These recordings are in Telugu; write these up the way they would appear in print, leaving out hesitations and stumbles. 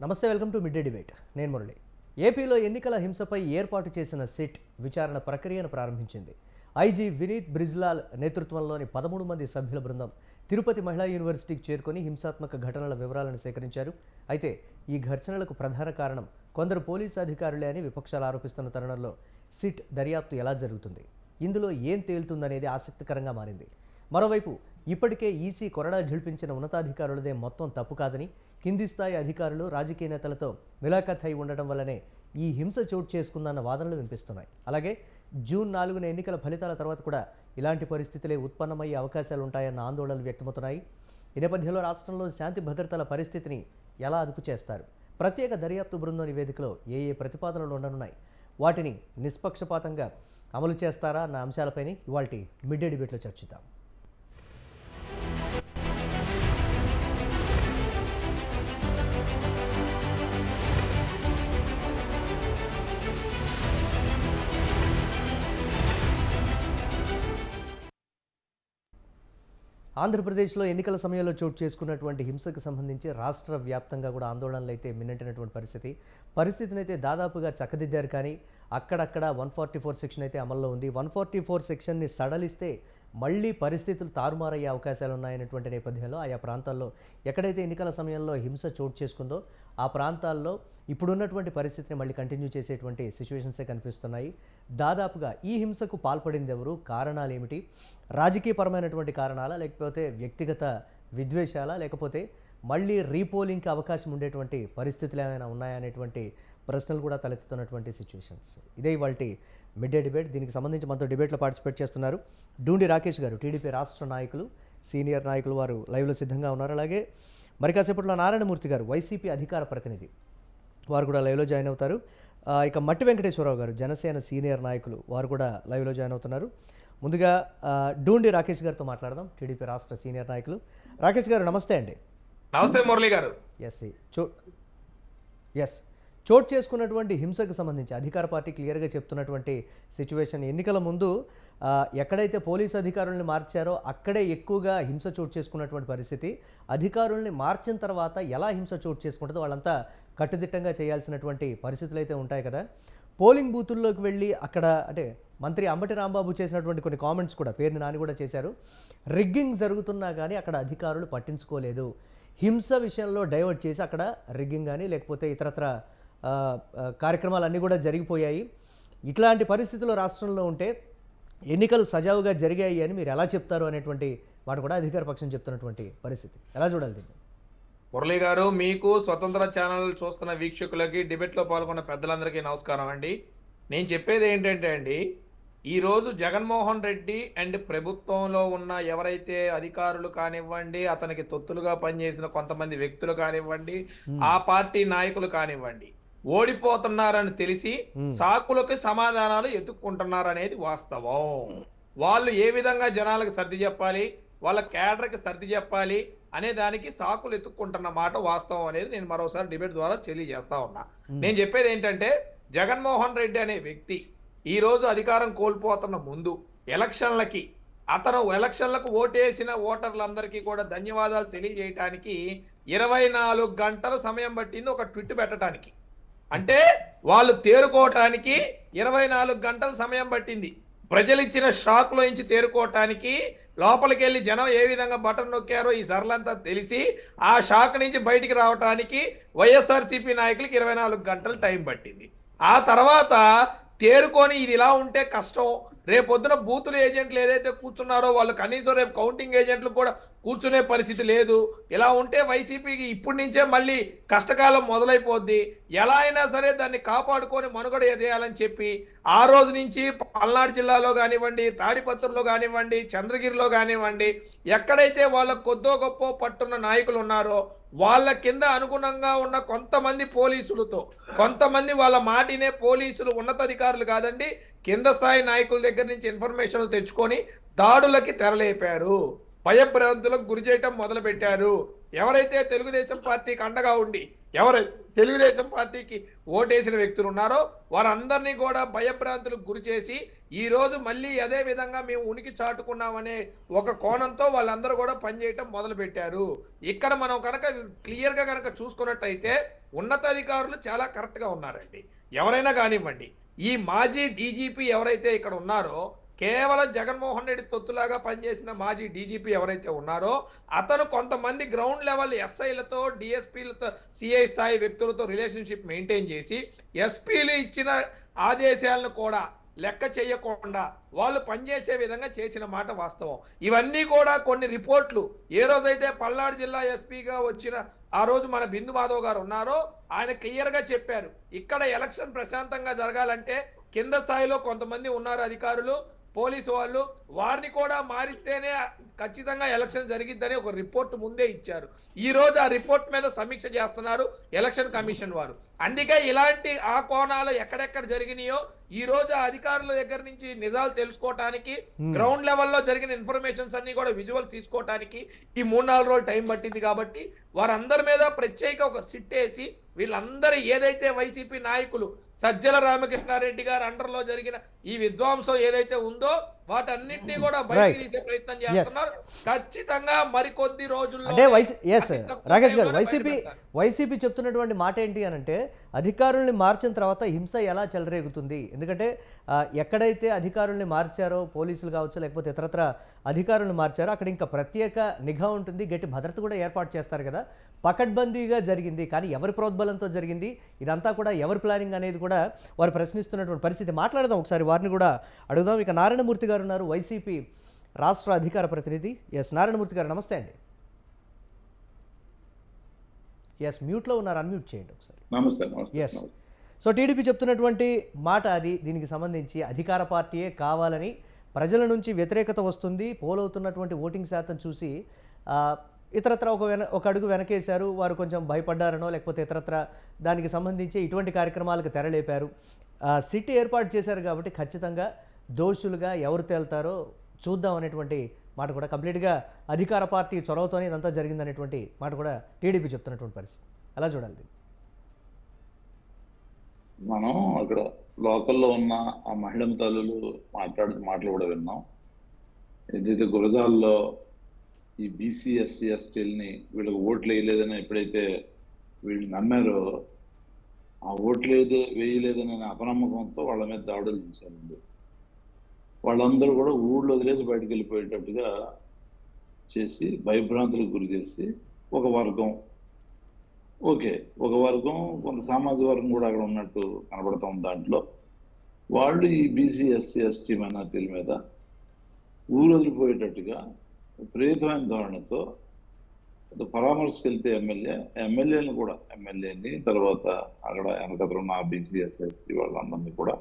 నమస్తే, welcome to mid day debate. నేను మురళి. ఏపీలో ఎన్నికల హింసపై ఏర్పాటు చేసిన సిట్ విచారణ ప్రక్రియను ప్రారంభించింది. ఐజీ వినీత్ బ్రిజ్లాల్ నేతృత్వంలోని 13 మంది సభ్యుల బృందం తిరుపతి మహిళా యూనివర్సిటీకి చేరుకొని హింసాత్మక ఘటనల వివరాలను సేకరించారు. అయితే ఈ ఘర్షణలకు ప్రధాన కారణం కొందరు పోలీసు అధికారులే అని విపక్షాలు ఆరోపిస్తున్న తరుణంలో సిట్ దర్యాప్తు ఎలా జరుగుతుంది, ఇందులో ఏం తేలుతుందనేది ఆసక్తికరంగా మారింది. మరోవైపు ఇప్పటికే ఈసీ కొరడా ఝిల్పించిన ఉన్నతాధికారులదే మొత్తం తప్పు కాదని, కింది స్థాయి అధికారులు రాజకీయ నేతలతో మిలాఖత్ అయి ఉండటం వల్లనే ఈ హింస చోటు చేసుకుందన్న వాదనలు వినిపిస్తున్నాయి. అలాగే జూన్ 4న ఎన్నికల ఫలితాల తర్వాత కూడా ఇలాంటి పరిస్థితులే ఉత్పన్నమయ్యే అవకాశాలు ఉంటాయన్న ఆందోళనలు వ్యక్తమవుతున్నాయి. ఈ నేపథ్యంలో రాష్ట్రంలో శాంతి భద్రతల పరిస్థితిని ఎలా అదుపు చేస్తారు, ప్రత్యేక దర్యాప్తు బృందం నివేదికలో ఏ ప్రతిపాదనలు ఉండనున్నాయి, వాటిని నిష్పక్షపాతంగా అమలు చేస్తారా అన్న అంశాలపైన ఇవాల్టి మిడ్ డే డిబేట్లో చర్చిద్దాం. ఆంధ్రప్రదేశ్లో ఎన్నికల సమయంలో చోటు చేసుకున్నటువంటి హింసకు సంబంధించి రాష్ట్ర వ్యాప్తంగా కూడా ఆందోళనలు అయితే మిన్నటినటువంటి పరిస్థితిని అయితే దాదాపుగా చక్కదిద్దారు. కానీ అక్కడక్కడ 144 సెక్షన్ అయితే అమల్లో ఉంది. 144 సెక్షన్ని సడలిస్తే మళ్ళీ పరిస్థితులు తారుమారయ్యే అవకాశాలు ఉన్నాయనేటువంటి నేపథ్యంలో ఆయా ప్రాంతాల్లో ఎక్కడైతే ఎన్నికల సమయంలో హింస చోటు చేసుకుందో ఆ ప్రాంతాల్లో ఇప్పుడున్నటువంటి పరిస్థితిని మళ్ళీ కంటిన్యూ చేసేటువంటి సిచ్యువేషన్సే కనిపిస్తున్నాయి. దాదాపుగా ఈ హింసకు పాల్పడింది ఎవరు, కారణాలు ఏమిటి, రాజకీయపరమైనటువంటి కారణాలా, లేకపోతే వ్యక్తిగత విద్వేషాలా, లేకపోతే మళ్ళీ రీపోలింగ్కి అవకాశం ఉండేటువంటి పరిస్థితులు ఏమైనా ఉన్నాయా అనేటువంటి ప్రశ్నలు కూడా తలెత్తుతున్నటువంటి సిచ్యువేషన్స్. ఇదే ఇవాల్టి మిడ్ డే డిబేట్. దీనికి సంబంధించి మనతో డిబేట్లో పార్టిసిపేట్ చేస్తున్నారు డూండి రాకేష్ గారు, టీడీపీ రాష్ట్ర నాయకులు, సీనియర్ నాయకులు, వారు లైవ్లో సిద్ధంగా ఉన్నారు. అలాగే మరి కాసేపట్లో నారాయణమూర్తి గారు, వైసీపీ అధికార ప్రతినిధి, వారు కూడా లైవ్లో జాయిన్ అవుతారు. ఇక మట్టి వెంకటేశ్వరరావు గారు, జనసేన సీనియర్ నాయకులు, వారు కూడా లైవ్లో జాయిన్ అవుతున్నారు. ముందుగా డూండి రాకేష్ గారితో మాట్లాడదాం, టీడీపీ రాష్ట్ర సీనియర్ నాయకులు. రాకేష్ గారు నమస్తే అండి. నమస్తే మురళి గారు. చోటు చేసుకున్నటువంటి హింసకు సంబంధించి అధికార పార్టీ క్లియర్గా చెప్తున్నటువంటి సిచ్యువేషన్, ఎన్నికల ముందు ఎక్కడైతే పోలీసు అధికారుల్ని మార్చారో అక్కడే ఎక్కువగా హింస చోటు చేసుకున్నటువంటి పరిస్థితి. అధికారుల్ని మార్చిన తర్వాత ఎలా హింస చోటు చేసుకుంటుందో వాళ్ళంతా కట్టుదిట్టంగా చేయాల్సినటువంటి పరిస్థితులు అయితే ఉంటాయి కదా. పోలింగ్ బూతుల్లోకి వెళ్ళి అక్కడ అంటే మంత్రి అంబటి రాంబాబు చేసినటువంటి కొన్ని కామెంట్స్ కూడా పేరుని నాని కూడా చేశారు. రిగ్గింగ్ జరుగుతున్నా కానీ అక్కడ అధికారులు పట్టించుకోలేదు, హింస విషయంలో డైవర్ట్ చేసి అక్కడ రిగ్గింగ్ కానీ లేకపోతే ఇతరత్ర కార్యక్రమాలన్నీ కూడా జరిగిపోయాయి. ఇట్లాంటి పరిస్థితుల్లో రాష్ట్రంలో ఉంటే ఎన్నికలు సజావుగా జరిగాయి అని మీరు ఎలా చెప్తారు అనేటువంటి మాట కూడా అధికార పక్షం చెప్తున్నటువంటి పరిస్థితి ఎలా చూడాలి దీన్ని? మురళి గారు, మీకు స్వతంత్ర ఛానల్ చూస్తున్న వీక్షకులకి, డిబేట్లో పాల్గొన్న పెద్దలందరికీ నమస్కారం అండి. నేను చెప్పేది ఏంటంటే అండి, ఈరోజు జగన్మోహన్ రెడ్డి అండ్ ప్రభుత్వంలో ఉన్న ఎవరైతే అధికారులు కానివ్వండి, అతనికి తొత్తులుగా పనిచేసిన కొంతమంది వ్యక్తులు కానివ్వండి, ఆ పార్టీ నాయకులు కానివ్వండి, ఓడిపోతున్నారని తెలిసి సాకులకి సమాధానాలు ఎత్తుక్కుంటున్నారు అనేది వాస్తవం. వాళ్ళు ఏ విధంగా జనాలకు సర్ది చెప్పాలి, వాళ్ళ క్యాడర్కి సర్ది చెప్పాలి అనే దానికి సాకులు ఎత్తుక్కుంటున్న మాట వాస్తవం అనేది నేను మరోసారి డిబేట్ ద్వారా తెలియజేస్తా ఉన్నా. నేను చెప్పేది ఏంటంటే, జగన్మోహన్ రెడ్డి అనే వ్యక్తి ఈ రోజు అధికారం కోల్పోతున్న ముందు అతను ఎలక్షన్లకు ఓటేసిన ఓటర్లందరికీ కూడా ధన్యవాదాలు తెలియజేయటానికి 24 గంటల సమయం పట్టింది ఒక ట్వీట్ పెట్టడానికి. అంటే వాళ్ళు తేరుకోవటానికి 24 గంటల సమయం పట్టింది. ప్రజలు ఇచ్చిన షాక్ లో నుంచి తేరుకోవటానికి, లోపలికి వెళ్ళి జనం ఏ విధంగా బటన్ నొక్కారో ఈ సర్లంతా తెలిసి ఆ షాక్ నుంచి బయటికి రావటానికి వైఎస్ఆర్సీపీ నాయకులకి 24 గంటలు టైం పట్టింది. ఆ తర్వాత తేరుకొని ఇది ఇలా ఉంటే కష్టం, రేపొద్దున బూతుల ఏజెంట్లు ఏదైతే కూర్చున్నారో వాళ్ళు కనీసం రేపు కౌంటింగ్ ఏజెంట్లు కూడా కూర్చునే పరిస్థితి లేదు. ఇలా ఉంటే వైసీపీకి ఇప్పటి నుంచే మళ్ళీ కష్టకాలం మొదలైపోద్ది, ఎలా అయినా సరే దాన్ని కాపాడుకొని మనుగడ ఎదేయాలని చెప్పి ఆ రోజు నుంచి పల్నాడు జిల్లాలో కానివ్వండి, తాడిపత్రిలో కానివ్వండి, చంద్రగిరిలో కానివ్వండి, ఎక్కడైతే వాళ్ళ కొద్దో గొప్ప పట్టున్న నాయకులు ఉన్నారో వాళ్ళ కింద అనుగుణంగా ఉన్న కొంతమంది పోలీసులతో, కొంతమంది వాళ్ళ మాటినే పోలీసులు ఉన్నతాధికారులు కాదండి, కింద స్థాయి నాయకుల దగ్గర నుంచి ఇన్ఫర్మేషన్లు తెచ్చుకొని దాడులకి తెరలేపారు. భయభ్రాంతులకు గురి చేయటం మొదలు పెట్టారు. ఎవరైతే తెలుగుదేశం పార్టీకి అండగా ఉండి ఎవరైతే తెలుగుదేశం పార్టీకి ఓటేసిన వ్యక్తులు ఉన్నారో వారందరినీ కూడా భయభ్రాంతులకు గురి చేసి ఈ రోజు మళ్ళీ అదే విధంగా మేము ఉనికి చాటుకున్నామనే ఒక కోణంతో వాళ్ళందరూ కూడా పనిచేయటం మొదలు పెట్టారు. ఇక్కడ మనం కనుక క్లియర్గా కనుక చూసుకున్నట్టయితే ఉన్నతాధికారులు చాలా కరెక్ట్గా ఉన్నారండి. ఎవరైనా కానివ్వండి, ఈ మాజీ డీజీపీ ఎవరైతే ఇక్కడ ఉన్నారో కేవలం జగన్మోహన్ రెడ్డి తొత్తులాగా పనిచేసిన మాజీ డీజీపీ ఎవరైతే ఉన్నారో అతను కొంతమంది గ్రౌండ్ లెవెల్ ఎస్ఐలతో డిఎస్పీలతో సిఐ స్థాయి వ్యక్తులతో రిలేషన్షిప్ మెయింటైన్ చేసి ఎస్పీలు ఇచ్చిన ఆదేశాలను కూడా లెక్క చేయకుండా వాళ్ళు పనిచేసే విధంగా చేసిన మాట వాస్తవం. ఇవన్నీ కూడా కొన్ని రిపోర్ట్లు ఏ రోజైతే పల్నాడు జిల్లా ఎస్పీగా వచ్చిన ఆ రోజు మన బిందు మాధవ్ గారు ఉన్నారో ఆయన క్లియర్గా చెప్పారు, ఇక్కడ ఎలక్షన్ ప్రశాంతంగా జరగాలంటే కింద స్థాయిలో కొంతమంది ఉన్నారు అధికారులు పోలీసు వాళ్ళు, వారిని కూడా మారిస్తేనే ఖచ్చితంగా ఎలక్షన్ జరిగిద్దని ఒక రిపోర్ట్ ముందే ఇచ్చారు. ఈ రోజు ఆ రిపోర్ట్ మీద సమీక్ష చేస్తున్నారు ఎలక్షన్ కమిషన్ వారు. అందుకే ఇలాంటి ఆ కోణాలు ఎక్కడెక్కడ జరిగినాయో ఈ రోజు ఆ అధికారుల దగ్గర నుంచి నిజాలు తెలుసుకోవటానికి గ్రౌండ్ లెవెల్లో జరిగిన ఇన్ఫర్మేషన్స్ అన్ని కూడా విజువల్స్ తీసుకోవటానికి ఈ 3-4 రోజులు టైం పట్టింది. కాబట్టి వారందరి మీద ప్రత్యేక ఒక సిట్ వేసి వీళ్ళందరూ ఏదైతే వైసీపీ నాయకులు సజ్జల రామకృష్ణారెడ్డి గారు అండర్లో జరిగిన ఈ విధ్వంసం ఏదైతే ఉందో వాటన్నిటినీ కూడా బయటికి తీసే ప్రయత్నం చేస్తున్నారు. ఖచ్చితంగా మరికొద్ది రోజుల్లో అంటే రాకేష్ గారు వైసీపీ చెప్తున్నటువంటి మాట ఏంటి అని అంటే అధికారుల్ని మార్చిన తర్వాత హింస ఎలా చెలరేగుతుంది. ఎందుకంటే ఎక్కడైతే అధికారుల్ని మార్చారో పోలీసులు కావచ్చు లేకపోతే ఇతరత్ర అధికారులను మార్చారో అక్కడ ఇంకా ప్రత్యేక నిఘా ఉంటుంది, గట్టి భద్రత కూడా ఏర్పాటు చేస్తారు కదా. పకడ్బందీగా జరిగింది కానీ ఎవరి ప్రోద్బలంతో జరిగింది, ఇదంతా కూడా ఎవరి ప్లానింగ్ అనేది కూడా వారు ప్రశ్నిస్తున్నటువంటి పరిస్థితి. మాట్లాడదాం ఒకసారి, వారిని కూడా అడుగుదాం. ఇక నారాయణమూర్తి గారు ఉన్నారు, వైసీపీ రాష్ట్ర అధికార ప్రతినిధి. నారాయణమూర్తి గారు నమస్తే అండి. మ్యూట్లో ఉన్నారు, అన్మ్యూట్ చేయండి ఒకసారి. నమస్తే. సో టీడీపీ చెప్తున్నటువంటి మాట అది. దీనికి సంబంధించి అధికార పార్టీయే కావాలని ప్రజల నుంచి వ్యతిరేకత వస్తుంది, పోలవుతున్నటువంటి ఓటింగ్ శాతం చూసి ఇతరత్ర ఒక అడుగు వెనకేశారు, వారు కొంచెం భయపడ్డారనో లేకపోతే ఇతరత్ర దానికి సంబంధించి ఇటువంటి కార్యక్రమాలకు తెరలేపారు. సిటీ ఏర్పాటు చేశారు కాబట్టి ఖచ్చితంగా దోషులుగా ఎవరు తేల్తారో చూద్దాం అనేటువంటి మాట కూడా కంప్లీట్గా అధికార పార్టీ చొరవతోనే ఇదంతా జరిగిందనేటువంటి మాట కూడా టీడీపీ చెప్తున్నటువంటి పరిస్థితి. అలా చూడాలి. మనం అక్కడ లోకల్లో ఉన్న ఆ మహిళా తల్లులు మాటలు కూడా విన్నాం. ఏదైతే గురజాల్లో ఈ బీసీ ఎస్సీ ఎస్టీలని వీళ్ళకి ఓట్లు వేయలేదని ఎప్పుడైతే వీళ్ళు నమ్మారో ఆ ఓట్లు వేయలేదని అపనమ్మకంతో వాళ్ళ మీద దాడులు చేశారండి. వాళ్ళందరూ కూడా ఊళ్ళో వదిలేసి బయటకు వెళ్ళిపోయేటట్టుగా చేసి భయభ్రాంతులకు గురి చేసి ఒక వర్గం కొంత సామాజిక వర్గం కూడా అక్కడ ఉన్నట్టు కనబడతాం. దాంట్లో వాళ్ళు ఈ బీసీ ఎస్సీ ఎస్టీ మైనార్టీల మీద ఊరు వదిలిపోయేటట్టుగా విపరీతమైన ధోరణితో పరామర్శకు వెళ్తే ఎమ్మెల్యేని తర్వాత అక్కడ వెనకతలు ఉన్న బీసీ ఎస్సీ ఎస్టీ వాళ్ళందరినీ కూడా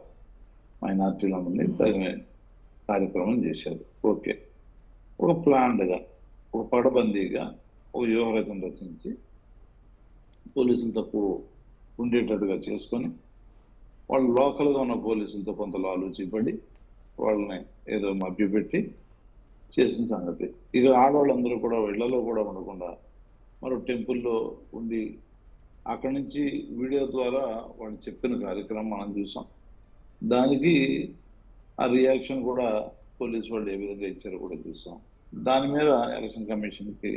మైనార్టీలందరినీ తగిన కార్యక్రమం చేశారు. ఒక ప్లాన్డ్గా ఒక పడబందీగా ఒక వ్యూహరచన రచించి పోలీసులు తప్పు ఉండేటట్టుగా చేసుకొని వాళ్ళు లోకల్గా ఉన్న పోలీసులతో కొంత ఆలోచింపడి వాళ్ళని ఏదో మభ్యపెట్టి చేసిన సంగతి. ఇక ఆడవాళ్ళందరూ కూడా ఇళ్లలో కూడా ఉండకుండా మరో టెంపుల్లో ఉండి అక్కడి నుంచి వీడియో ద్వారా వాళ్ళు చెప్పిన కార్యక్రమం మనం చూసాం. దానికి ఆ రియాక్షన్ కూడా పోలీసు వాళ్ళు ఏ విధంగా ఇచ్చారో కూడా చూసాం. దాని మీద ఎలక్షన్ కమిషన్కి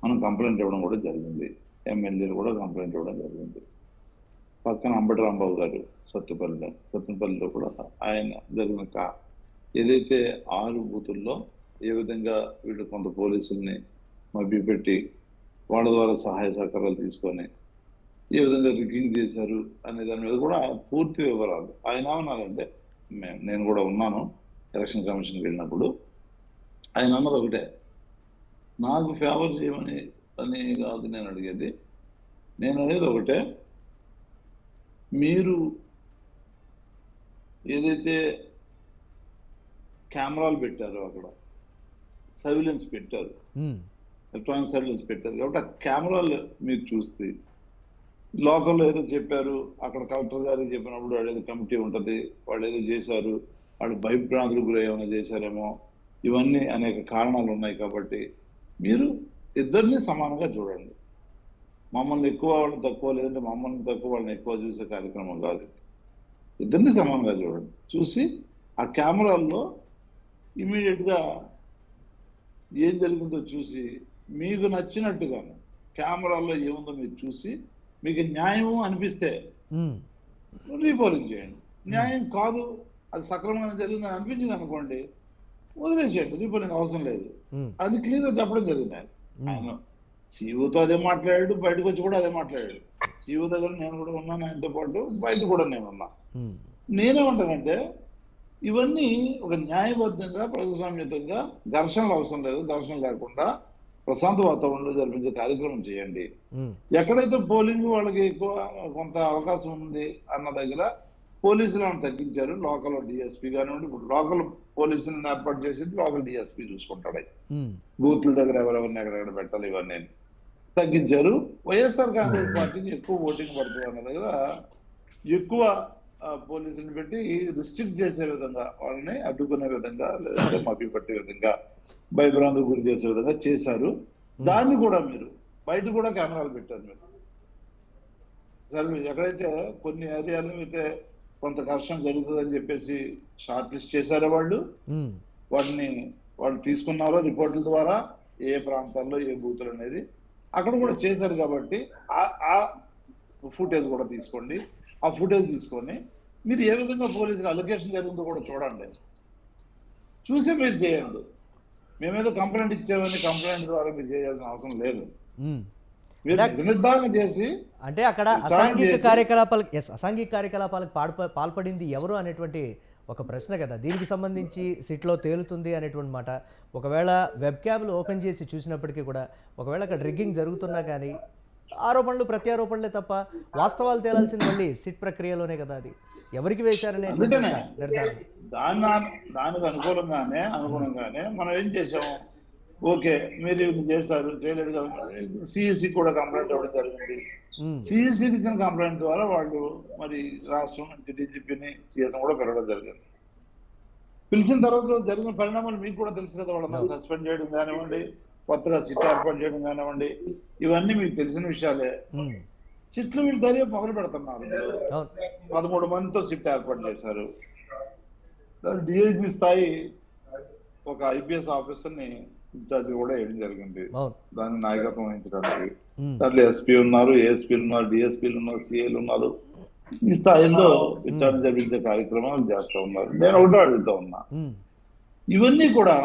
మనం కంప్లైంట్ ఇవ్వడం కూడా జరిగింది. ఎమ్మెల్యేలు కూడా కంప్లైంట్ ఇవ్వడం జరిగింది. పక్కన అంబటి రాంబాబు గారు సత్తుపల్లిలో కూడా ఆయన జరిగిన ఏదైతే 6 బూతుల్లో ఏ విధంగా వీళ్ళు కొంత పోలీసుల్ని మభ్యపెట్టి వాళ్ళ ద్వారా సహాయ సహకారాలు తీసుకొని ఏ విధంగా రిగ్గింగ్ చేశారు అనే దాని మీద కూడా పూర్తి వివరాలు ఆయన ఏమన్నారంటే, నేను కూడా ఉన్నాను ఎలక్షన్ కమిషన్కి వెళ్ళినప్పుడు, ఆయన అన్నది ఒకటే, నాకు ఫేవర్ చేయమని అని కాదు నేను అడిగేది, నేను అనేది ఒకటే, మీరు ఏదైతే కెమెరాలు పెట్టారో అక్కడ సర్విలెన్స్ పెట్టారు, ఎలక్ట్రానిక్ సర్విలెన్స్ పెట్టారు కాబట్టి ఆ కెమెరాలు మీరు చూస్తే లోకల్లో ఏదో చెప్పారు, అక్కడ కలెక్టర్ గారికి చెప్పినప్పుడు వాడు ఏదో కమిటీ ఉంటుంది, వాళ్ళు ఏదో చేశారు, వాళ్ళు భయభ్రాంతులకు గురి ఏమైనా చేశారేమో ఇవన్నీ అనేక కారణాలు ఉన్నాయి కాబట్టి మీరు ఇద్దరిని సమానంగా చూడండి. మమ్మల్ని ఎక్కువ వాళ్ళని తక్కువ, లేదంటే మమ్మల్ని తక్కువ వాళ్ళని ఎక్కువ చూసే కార్యక్రమం కాదు. ఇద్దరిని సమానంగా చూడండి. చూసి ఆ కెమెరాల్లో ఇమీడియట్గా ఏం జరిగిందో చూసి మీకు నచ్చినట్టుగాను కెమెరాల్లో ఏముందో మీరు చూసి మీకు న్యాయం అనిపిస్తే రీపోలింగ్ చేయండి. న్యాయం కాదు, అది సక్రమంగా జరిగిందని అనిపించింది అనుకోండి, వదిలేసేయండి, రీపోలింగ్ అవసరం లేదు. అది క్లియర్గా చెప్పడం జరిగింది. ఆయన సీఓతో అదే మాట్లాడాడు, బయటకు వచ్చి కూడా అదే మాట్లాడాడు. సీఓ దగ్గర నేను కూడా ఉన్నాను, ఆయనతో పాటు బయట కూడా నేను ఉన్నా. నేనేమంటానంటే ఇవన్నీ ఒక న్యాయబద్ధంగా ప్రజాస్వామ్యతంగా ఘర్షణలు అవసరం లేదు, ఘర్షణ లేకుండా ప్రశాంత వాతావరణంలో జరిపించే కార్యక్రమం చేయండి. ఎక్కడైతే పోలింగ్ వాళ్ళకి ఎక్కువ కొంత అవకాశం ఉంది అన్న దగ్గర పోలీసులను తగ్గించారు. లోకల్ డిఎస్పీ కానివ్వండి, ఇప్పుడు లోకల్ పోలీసులను ఏర్పాటు చేసి లోకల్ డిఎస్పీ చూసుకుంటాడు. బూత్ల దగ్గర ఎవరెవరిని ఎక్కడెక్కడ పెట్టాలి ఇవన్నీ తగ్గించారు. వైఎస్ఆర్ కాంగ్రెస్ పార్టీకి ఎక్కువ ఓటింగ్ పడుతుంది అన్న దగ్గర ఎక్కువ పోలీసులను పెట్టి రిస్ట్రిక్ట్ చేసే విధంగా, వాళ్ళని అడ్డుకునే విధంగా, లేదంటే మభ్య పట్టే విధంగా, భయభ్రాంతికి గురి చేసే విధంగా చేశారు. దాన్ని కూడా మీరు బయట కూడా కెమెరాలు పెట్టారు. మీరు సరే, ఎక్కడైతే కొన్ని ఏరియాలో అయితే కొంత కష్టం జరుగుతుందని చెప్పేసి షార్ట్ లిస్ట్ చేశారో వాళ్ళు తీసుకున్నారో రిపోర్టుల ద్వారా ఏ ప్రాంతాల్లో ఏ బూతులు అనేది అక్కడ కూడా చేశారు. కాబట్టి ఆ ఫుటేజ్ కూడా తీసుకోండి. ఆ ఫుటేజ్ తీసుకొని మీరు ఏ విధంగా పోలీసులు అలొకేషన్ జరిగిందో కూడా చూడండి. చూసే మీరు చేయండి. మేమేదో కంప్లైంట్ ఇచ్చామని కంప్లైంట్ ద్వారా మీరు చేయాల్సిన అవసరం లేదు. నిర్ధారణ చేసి అంటే అక్కడ అసాంఘిక కార్యకలాపాలకు పాల్పడింది ఎవరు అనేటువంటి ఒక ప్రశ్న కదా, దీనికి సంబంధించి సిట్లో తేలుతుంది అనేటువంటి మాట. ఒకవేళ వెబ్ క్యామ్లు ఓపెన్ చేసి చూసినప్పటికీ కూడా ఒకవేళ అక్కడ రిగ్గింగ్ జరుగుతున్నా కానీ ఆరోపణలు ప్రత్యారోపణలే తప్ప వాస్తవాలు తేలాల్సింది మళ్ళీ సిట్ ప్రక్రియలోనే కదా. అది ఎవరికి వేశారనే నిర్ధారణ దానికి అనుగుణంగానే మనం ఏం చేసాము, ఓకే మీరు చేశారు, చేయలేదు కాబట్టి సిఎస్సి కూడా కంప్లైంట్ ఇవ్వడం జరిగింది. సిఎస్సికి ఇచ్చిన కంప్లైంట్ ద్వారా వాళ్ళు మరి రాష్ట్రం నుంచి డీజీపీని సీఎస్ కూడా పెరగడం జరిగింది. పిలిచిన తర్వాత జరిగిన పరిణామాలు మీకు కూడా తెలుసు కదా. వాళ్ళని సస్పెండ్ చేయడం కానివ్వండి, కొత్తగా సిట్ ఏర్పాటు చేయడం కానివ్వండి, ఇవన్నీ మీకు తెలిసిన విషయాలే. సిట్లు వీళ్ళు దర్యాప్తు మొదలు పెడుతున్నారు. 13 మందితో సిట్ ఏర్పాటు చేశారు. డిఐజీ స్థాయి ఒక ఐపీఎస్ ఆఫీసర్ని ఇన్ఛార్జ్ కూడా వేయడం జరిగింది. దాన్ని నాయకత్వం వహించడానికి దాంట్లో ఎస్పీ ఉన్నారు, ఏఎస్పీలు ఉన్నారు, డిఎస్పీలు ఉన్నారు, సిఏలు ఉన్నారు. ఈ స్థాయిలో విచారణ జరిపించే కార్యక్రమాలు చేస్తూ ఉన్నారు. నేను ఒకటో అడుగుతా ఉన్నా, ఇవన్నీ కూడా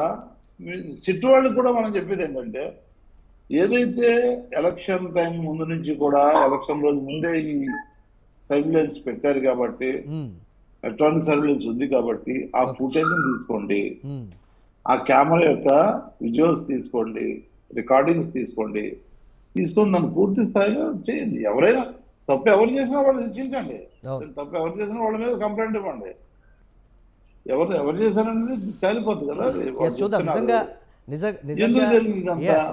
సిట్ వాళ్ళకి కూడా మనం చెప్పేది ఏంటంటే, ఏదైతే ఎలక్షన్ టైం ముందు నుంచి కూడా ఎలక్షన్ రోజు ముందే ఈ సర్విలెన్స్ పెట్టారు కాబట్టి, ఎలక్ట్రానిక్ సర్విలెన్స్ ఉంది కాబట్టి ఆ ఫుటేజ్ తీసుకోండి, ఆ కెమెరా యొక్క విజువల్స్ తీసుకోండి, రికార్డింగ్స్ తీసుకోండి, తీసుకొని దాన్ని పూర్తి స్థాయిలో చేయండి. ఎవరైనా తప్పు ఎవరు చేసినా వాళ్ళు శిక్షించండి. తప్పు ఎవరు చేసినా వాళ్ళ మీద కంప్లైంట్ ఇవ్వండి. ఎవరు చేశారనేది తేలిపోతుంది కదా. చూద్దాం. నిజంగా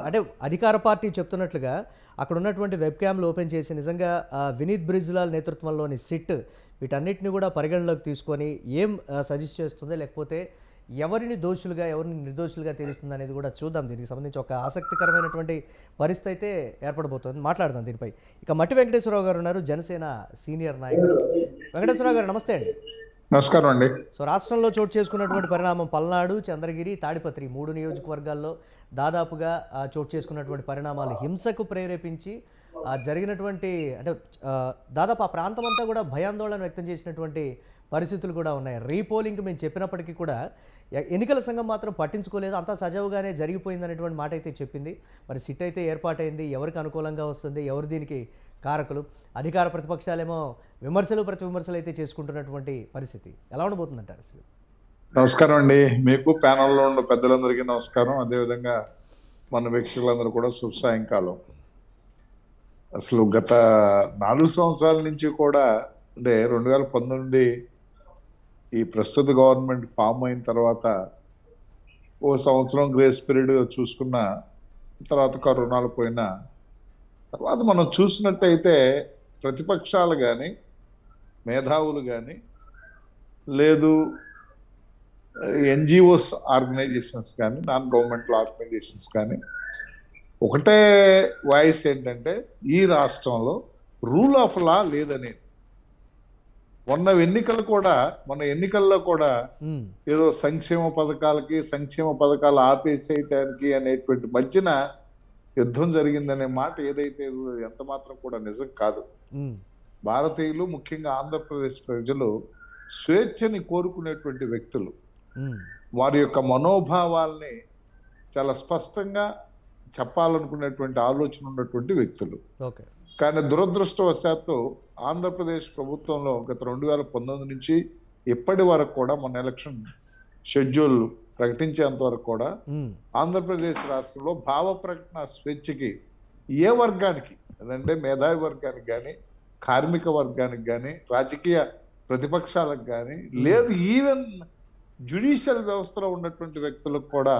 అంటే అధికార పార్టీ చెప్తున్నట్లుగా అక్కడ ఉన్నటువంటి వెబ్ క్యామ్లు ఓపెన్ చేసి నిజంగా వినీత్ బ్రిజ్లాల్ నేతృత్వంలోని సిట్ వీటన్నిటిని కూడా పరిగణలోకి తీసుకొని ఏం సజెస్ట్ చేస్తుందో, లేకపోతే ఎవరిని దోషులుగా ఎవరిని నిర్దోషులుగా తెలుస్తుంది అనేది కూడా చూద్దాం. దీనికి సంబంధించి ఒక ఆసక్తికరమైనటువంటి పరిస్థితి అయితే ఏర్పడబోతోంది. మాట్లాడదాం దీనిపై. ఇక మట్టి వెంకటేశ్వరరావు గారు ఉన్నారు, జనసేన సీనియర్ నాయకులు. వెంకటేశ్వరరావు గారు నమస్తే అండి. నమస్కారం అండి. సో రాష్ట్రంలో చోటు చేసుకున్నటువంటి పరిణామం పల్నాడు, చంద్రగిరి, తాడిపత్రి 3 నియోజకవర్గాల్లో దాదాపుగా చోటు చేసుకున్నటువంటి పరిణామాలు హింసకు ప్రేరేపించి జరిగినటువంటి అంటే దాదాపు ఆ ప్రాంతం అంతా కూడా భయాందోళన వ్యక్తం చేసినటువంటి పరిస్థితులు కూడా ఉన్నాయి. రీపోలింగ్ మేము చెప్పినప్పటికీ కూడా ఎన్నికల సంఘం మాత్రం పట్టించుకోలేదు, అంతా సజావుగానే జరిగిపోయింది అనేటువంటి మాట అయితే చెప్పింది. మరి సిట్ అయితే ఏర్పాటైంది, ఎవరికి అనుకూలంగా వస్తుంది, ఎవరు దీనికి కారకులు? అధికార ప్రతిపక్షాలేమో విమర్శలు ప్రతి విమర్శలు అయితే చేసుకుంటున్నటువంటి పరిస్థితి ఎలా ఉండబోతుందంటారు? నమస్కారం అండి. మీకు ప్యానల్లో ఉన్న పెద్దలందరికీ నమస్కారం. అదేవిధంగా మన వీక్షకులందరూ కూడా శుభ సాయంకాలం. అసలు గత 4 సంవత్సరాల నుంచి కూడా అంటే 2019 ఈ ప్రస్తుత గవర్నమెంట్ ఫామ్ అయిన తర్వాత ఓ సంవత్సరం గ్రేస్ పీరియడ్ చూసుకున్న తర్వాత కరోనాలు పోయిన తర్వాత మనం చూసినట్టయితే ప్రతిపక్షాలు కానీ మేధావులు కానీ లేదు ఎన్జిఓస్ ఆర్గనైజేషన్స్ కానీ నాన్ గవర్నమెంటల్ ఆర్గనైజేషన్స్ కానీ ఒకటే వాయిస్ ఏంటంటే ఈ రాష్ట్రంలో రూల్ ఆఫ్ లా లేదనేది. మొన్న ఎన్నికల్లో కూడా ఉమ్, ఏదో సంక్షేమ పథకాలు ఆపేసేయటానికి అనేటువంటి మధ్యన యుద్ధం జరిగిందనే మాట ఏదైతే ఎంత మాత్రం కూడా నిజం కాదు. ఉమ్, భారతీయులు, ముఖ్యంగా ఆంధ్రప్రదేశ్ ప్రజలు స్వేచ్ఛని కోరుకునేటువంటి వ్యక్తులు. ఉమ్, వారి యొక్క మనోభావాల్ని చాలా స్పష్టంగా చెప్పాలనుకునేటువంటి ఆలోచన ఉన్నటువంటి వ్యక్తులు. ఓకే. కానీ దురదృష్టవశాత్తు ఆంధ్రప్రదేశ్ ప్రభుత్వంలో గత 2019 నుంచి ఇప్పటి వరకు కూడా మన ఎలక్షన్ షెడ్యూల్ ప్రకటించేంత వరకు కూడా ఉమ్, ఆంధ్రప్రదేశ్ రాష్ట్రంలో భావ ప్రకటన స్వేచ్ఛకి ఏ వర్గానికి, అదంటే మేధావి వర్గానికి కానీ, కార్మిక వర్గానికి కానీ, రాజకీయ ప్రతిపక్షాలకు కానీ, లేదు ఈవెన్ జ్యుడిషియల్ వ్యవస్థలో ఉన్నటువంటి వ్యక్తులకు కూడా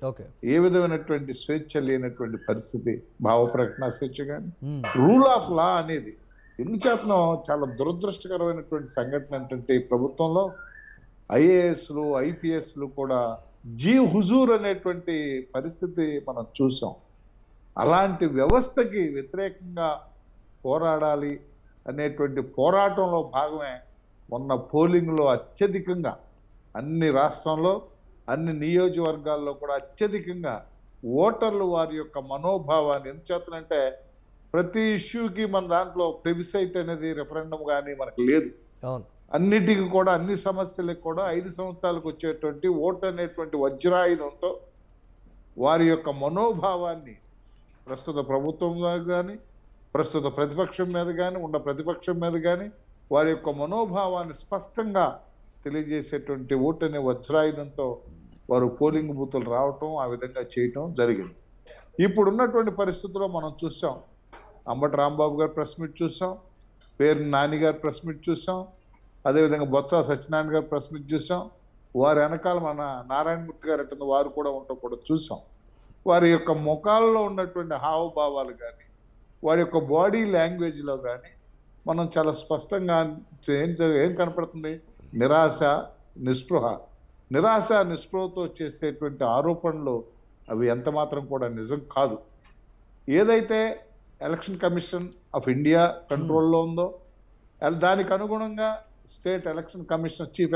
ఓకే. ఏ విధమైనటువంటి స్వేచ్ఛ లేనటువంటి పరిస్థితి. భావ ప్రకటన స్వేచ్ఛ కానీ, ఉమ్, రూల్ ఆఫ్ లా అనేది ఎందుచేతనో చాలా దురదృష్టకరమైనటువంటి సంఘటన ఏంటంటే ఈ ప్రభుత్వంలో ఐఏఎస్లు, ఐపీఎస్లు కూడా హుజూర్ అనేటువంటి పరిస్థితి మనం చూసాం. అలాంటి వ్యవస్థకి వ్యతిరేకంగా పోరాడాలి అనేటువంటి పోరాటంలో భాగమే మొన్న పోలింగ్లో అత్యధికంగా అన్ని రాష్ట్రంలో, అన్ని నియోజకవర్గాల్లో కూడా అత్యధికంగా ఓటర్లు వారి యొక్క మనోభావాన్ని ఎందుచేతనంటే ప్రతి ఇష్యూకి మన దాంట్లో ప్లెబిసైట్ అనేది రెఫరెండం కానీ మనకు లేదు. అవును. అన్నిటికీ కూడా, అన్ని సమస్యలకు కూడా 5 సంవత్సరాలకు వచ్చేటువంటి ఓటు అనేటువంటి వజ్రాయుధంతో వారి యొక్క మనోభావాన్ని ప్రస్తుత ప్రభుత్వం కానీ, ప్రస్తుత ప్రతిపక్షం మీద కానీ, ఉన్న ప్రతిపక్షం మీద కానీ వారి యొక్క మనోభావాన్ని స్పష్టంగా తెలియజేసేటువంటి ఓటు అనే వజ్రాయుధంతో వారు పోలింగ్ బూతులు రావటం, ఆ విధంగా చేయటం జరిగింది. ఇప్పుడు ఉన్నటువంటి పరిస్థితుల్లో మనం చూసాం, అంబటి రాంబాబు గారు ప్రెస్ మీట్ చూసాం, పేరు నాని గారు ప్రెస్ మీట్ చూసాం, అదేవిధంగా బొత్స సత్యనారాయణ గారు ప్రెస్ మీట్ చూసాం, వారి వెనకాల మన నారాయణమూర్తి గారు అట్లా వారు కూడా ఉండటం కూడా చూసాం. వారి యొక్క ముఖాల్లో ఉన్నటువంటి హావభావాలు కానీ, వారి యొక్క బాడీ లాంగ్వేజ్లో కానీ మనం చాలా స్పష్టంగా ఏం కనపడుతుంది? నిరాశ నిస్పృహతో చేసేటువంటి ఆరోపణలు అవి ఎంత మాత్రం కూడా నిజం కాదు. ఏదైతే ఎలక్షన్ కమిషన్ ఆఫ్ ఇండియా కంట్రోల్లో ఉందో దానికి అనుగుణంగా state election commissioner, chief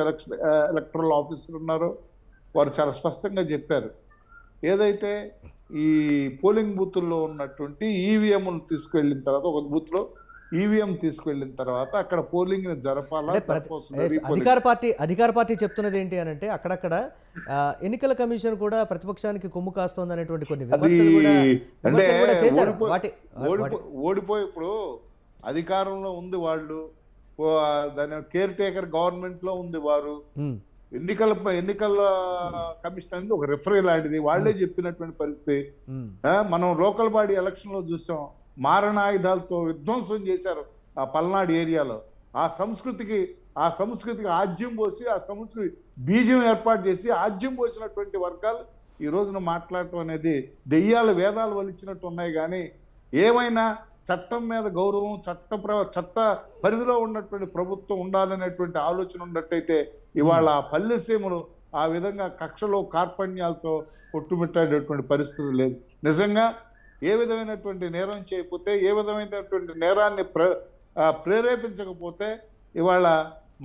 electoral officer ఉన్నారో వారు చాలా స్పష్టంగా చెప్పారు. ఏదైతే ఈ పోలింగ్ బూతుల్లో ఉన్నటువంటి ఈవీఎంలు తీసుకువెళ్ళిన తర్వాత, ఒక బూత్లో ఈవీఎం తీసుకువెళ్ళిన తర్వాత అక్కడ పోలింగ్ జరపాలా, అధికార పార్టీ చెప్తున్నది ఏంటి అని అంటే అక్కడక్కడ ఎన్నికల కమిషన్ కూడా ప్రతిపక్షానికి కొమ్ము కాస్తోంది అనేటువంటి కొన్ని విమర్శలు కూడా చేశారు. ఓడిపోయి ఇప్పుడు అధికారంలో ఉంది వాళ్ళు, దాని కేర్ టేకర్ గవర్నమెంట్ లో ఉంది వారు. ఎన్నికల కమిషన్ అనేది ఒక రిఫరీ లాంటిది, వాళ్ళే చెప్పినటువంటి పరిస్థితి. మనం లోకల్ బాడీ ఎలక్షన్ లో చూసాం, మారణాయుధాలతో విధ్వంసం చేశారు ఆ పల్నాడు ఏరియాలో. ఆ సంస్కృతికి ఆజ్యం పోసి, ఆ సంస్కృతి బీజం ఏర్పాటు చేసి ఆజ్యం పోసినటువంటి వర్గాలు ఈ రోజున మాట్లాడటం అనేది దెయ్యాల వేదాలు వలిచినట్టు ఉన్నాయి. కానీ ఏమైనా చట్టం మీద గౌరవం, చట్ట పరిధిలో ఉన్నటువంటి ప్రభుత్వం ఉండాలనేటువంటి ఆలోచన ఉన్నట్టయితే ఇవాళ ఆ పల్లెసీమలు ఆ విధంగా కక్షలో కార్పణ్యాలతో కొట్టుమిట్టాడేటువంటి పరిస్థితి లేదు. నిజంగా ఏ విధమైనటువంటి నేరం చేయకపోతే, ఏ విధమైనటువంటి నేరాన్ని ప్రేరేపించకపోతే ఇవాళ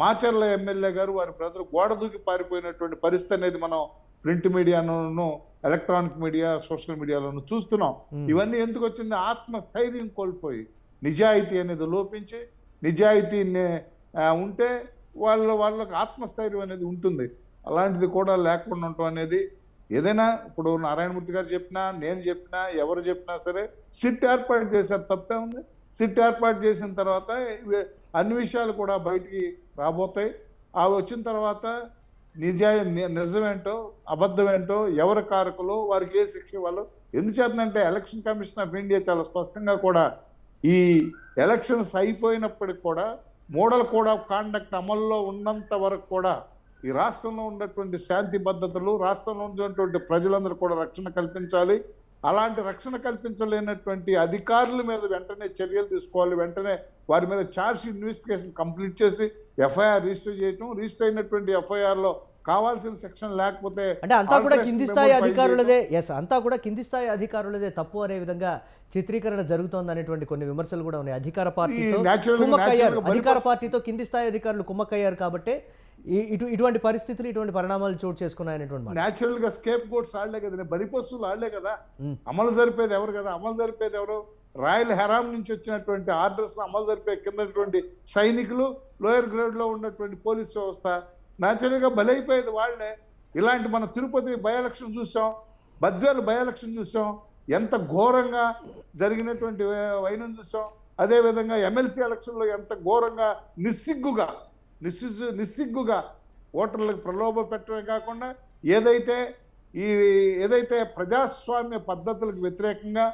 మాచర్ల ఎమ్మెల్యే గారు వారి ప్రజలు గోడ దూకి పారిపోయినటువంటి పరిస్థితి అనేది మనం ప్రింట్ మీడియాను, ఎలక్ట్రానిక్ మీడియా, సోషల్ మీడియాలోనూ చూస్తున్నాం. ఇవన్నీ ఎందుకు వచ్చింది? ఆత్మస్థైర్యం కోల్పోయి, నిజాయితీ అనేది లోపించి, నిజాయితీ ఉంటే వాళ్ళకి ఆత్మస్థైర్యం అనేది ఉంటుంది. అలాంటిది కూడా లేకుండా ఉండటం అనేది ఏదైనా, ఇప్పుడు నారాయణమూర్తి గారు చెప్పినా, నేను చెప్పినా, ఎవరు చెప్పినా సరే సిట్ ఏర్పాటు చేశారు, తప్పే ఉంది. సిట్ ఏర్పాటు చేసిన తర్వాత అన్ని విషయాలు కూడా బయటికి రాబోతాయి. అవి వచ్చిన తర్వాత నిజమేంటో అబద్ధమేంటో, ఎవరి కారకులు, వారికి ఏ శిక్ష ఇవ్వాలో. ఎందుచేతంటే ఎలక్షన్ కమిషన్ ఆఫ్ ఇండియా చాలా స్పష్టంగా కూడా ఈ ఎలక్షన్స్ అయిపోయినప్పటికి కూడా మోడల్ కోడ్ ఆఫ్ కాండక్ట్ అమల్లో ఉన్నంత వరకు కూడా ఈ రాష్ట్రంలో ఉన్నటువంటి శాంతి భద్రతలు, రాష్ట్రంలో ఉన్నటువంటి ప్రజలందరూ కూడా రక్షణ కల్పించాలి. అలాంటి రక్షణ కల్పించలేనటువంటి అధికారుల మీద వెంటనే చర్యలు తీసుకోవాలి. వెంటనే వారి మీద ఛార్జ్ ఇన్వెస్టిగేషన్ కంప్లీట్ చేసి ఎఫ్ఐఆర్ రిజిస్టర్ చేయటం, రిజిస్టర్ అయినటువంటి ఎఫ్ఐఆర్లో కావాల్సిన సెక్షన్ లేకపోతే అంటే అంతా కూడా alteration కింది memo స్థాయి file అధికారులదే అంతా కూడా కింది స్థాయి అధికారులదే తప్పు అనే విధంగా చిత్రీకరణ జరుగుతోంది అనేటువంటి కొన్ని విమర్శలు కూడా ఉన్నాయి. అధికార పార్టీతో natural గా కుమ్మక్కయ్యారు, బలిపశు- అధికార పార్టీతో కింది స్థాయి అధికారులు కుమ్మక్కయ్యారు కాబట్టి ఇటువంటి పరిస్థితులు ఇటువంటి పరిణామాలు చోటు చేసుకున్నాయనేటువంటి మాట. న్యాచురల్ గా స్కేప్ గోట్స్ ఆడలే కదా, బలిపశువులు ఆడలే కదా, అమలు జరిపేది ఎవరు కదా, అమలు జరిపేది ఎవరు? రాయల్ హెరామ్ నుంచి వచ్చినటువంటి ఆర్డర్స్ అమలు జరిపే కిందటువంటి సైనికులు, లోయర్ గ్రేడ్ లో ఉన్నటువంటి పోలీస్ వ్యవస్థ. న్యాచురల్ గా బలైపోయేది వాళ్ళే. ఇలాంటి మన తిరుపతి బై ఎలక్షన్ చూసాం, బద్వేలు బై ఎలక్షన్ చూసాం, ఎంత ఘోరంగా జరిగినటువంటి వైనం చూసాం. అదేవిధంగా ఎమ్మెల్సీ ఎలక్షన్లో ఎంత ఘోరంగా నిస్సిగ్గుగా ఓటర్లకు ప్రలోభ పెట్టడమే కాకుండా ఏదైతే ప్రజాస్వామ్య పద్ధతులకు వ్యతిరేకంగా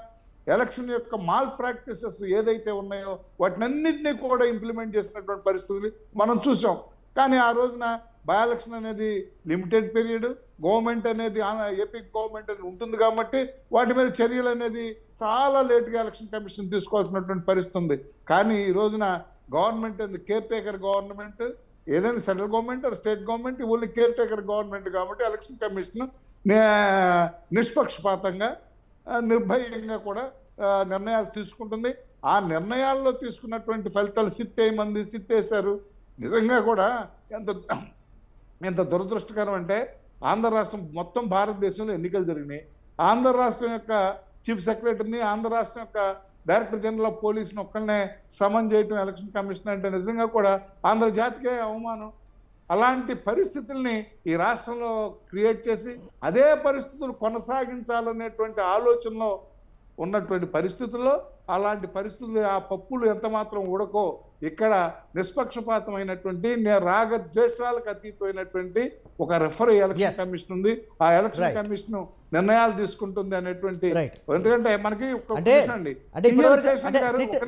ఎలక్షన్ యొక్క మాల్ ప్రాక్టీసెస్ ఏదైతే ఉన్నాయో వాటినన్నింటినీ కూడా ఇంప్లిమెంట్ చేసినటువంటి పరిస్థితులు మనం చూసాం. కానీ ఆ రోజున బై ఎలక్షన్ అనేది లిమిటెడ్ పీరియడ్, గవర్నమెంట్ అనేది ఏపీ గవర్నమెంట్ అనేది ఉంటుంది కాబట్టి వాటి మీద చర్యలు అనేది చాలా లేట్గా ఎలక్షన్ కమిషన్ తీసుకోవాల్సినటువంటి పరిస్థితి ఉంది. కానీ ఈ రోజున గవర్నమెంట్ కేర్ టేకర్ గవర్నమెంట్, ఏదైనా central government state government only care taker government కాబట్టి ఎలక్షన్ కమిషన్ నిష్పక్షపాతంగా నిర్భయంగా కూడా నిర్ణయాలు తీసుకుంటుంది. ఆ నిర్ణయాల్లో తీసుకున్నటువంటి ఫలితాలు సిట్ వేశారు. నిజంగా కూడా ఎంత దురదృష్టకరం అంటే ఆంధ్ర రాష్ట్రం మొత్తం భారతదేశంలో ఎన్నికలు జరిగినాయి. ఆంధ్ర రాష్ట్రం యొక్క చీఫ్ సెక్రటరీని, ఆంధ్ర రాష్ట్రం యొక్క డైరెక్టర్ జనరల్ ఆఫ్ పోలీస్ని ఒక్కళ్ళనే సమన్ చేయటం ఎలక్షన్ కమిషన్ అంటే నిజంగా కూడా ఆంధ్ర జాతికే అవమానం. అలాంటి పరిస్థితుల్ని ఈ రాష్ట్రంలో క్రియేట్ చేసి అదే పరిస్థితులు కొనసాగించాలనేటువంటి ఆలోచనలో ఉన్నటువంటి పరిస్థితుల్లో అలాంటి పరిస్థితులు ఆ పప్పులు ఎంత మాత్రం ఉడకో ఇక్కడ నిష్పక్షపాతమైనటువంటి రాగద్వేషాలకు అతీతమైనటువంటి ఒక రెఫరీ ఎలక్షన్ కమిషన్ ఉంది. ఆ ఎలక్షన్ కమిషన్ నిర్ణయాలు తీసుకుంటుంది అనేటువంటి, ఎందుకంటే మనకి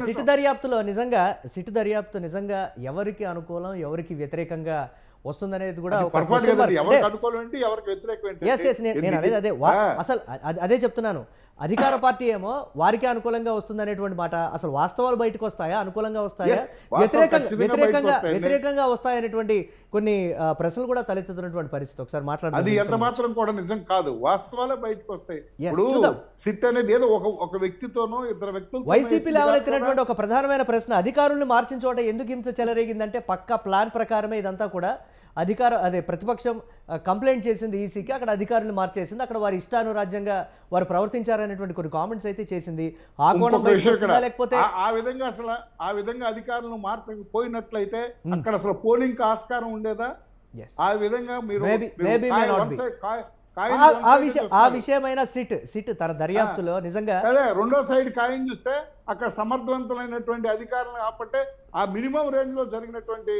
సిట్ దర్యాప్తు నిజంగా ఎవరికి అనుకూలం ఎవరికి వ్యతిరేకంగా వస్తుందనేది కూడా ఎవరికి అనుకూలం ఏంటి ఎవరికి వ్యతిరేకం అసలు అదే చెప్తున్నాను. అధికార పార్టీ ఏమో వారికి అనుకూలంగా వస్తుంది అనేటువంటి మాట. అసలు వాస్తవాలు బయటకు వస్తాయా, అనుకూలంగా వస్తాయా, వ్యతిరేకంగా వస్తాయనేటువంటి కొన్ని ప్రశ్నలు కూడా తలెత్తుతున్నటువంటి పరిస్థితి. ఒకసారి మాట్లాడాలి. అది ఎంత మాత్రం కూడా నిజం కాదు, వాస్తవాలే బయటకు వస్తాయి. సిట్ అనేది ఏదో ఒక వ్యక్తితోనో ఇద్దరు వ్యక్తులు. వైసీపీ లేవనెత్తినటువంటి ఒక ప్రధానమైన ప్రశ్న, అధికారులను మార్చిన చోట ఎందుకు హింస చెలరేగిందంటే పక్కా ప్లాన్ ప్రకారమే ఇదంతా కూడా ప్రతిపక్షం కంప్లైంట్ చేసింది ఈసీకి, అక్కడ అధికారులు మార్చేసింది, అక్కడ వారి ఇష్టానురాజ్యంగా వారు ప్రవర్తించారనేటువంటి కొన్ని కామెంట్స్ అయితే చేసింది. ఆ కోణం లేకపోతే ఆ విధంగా అధికారులను మార్చకపోయినట్లయితే అక్కడ అసలు పోలింగ్ ఆస్కారం ఉండేదా? ఆ విధంగా మీరు ఆ విషయమైన సిట్ తన దర్యాప్తులో నిజంగా రెండో సైడ్ ఖాయం చూస్తే అక్కడ సమర్థవంతమైనటువంటి అధికారులను కాబట్టి ఆ మినిమం రేంజ్ లో జరిగినటువంటి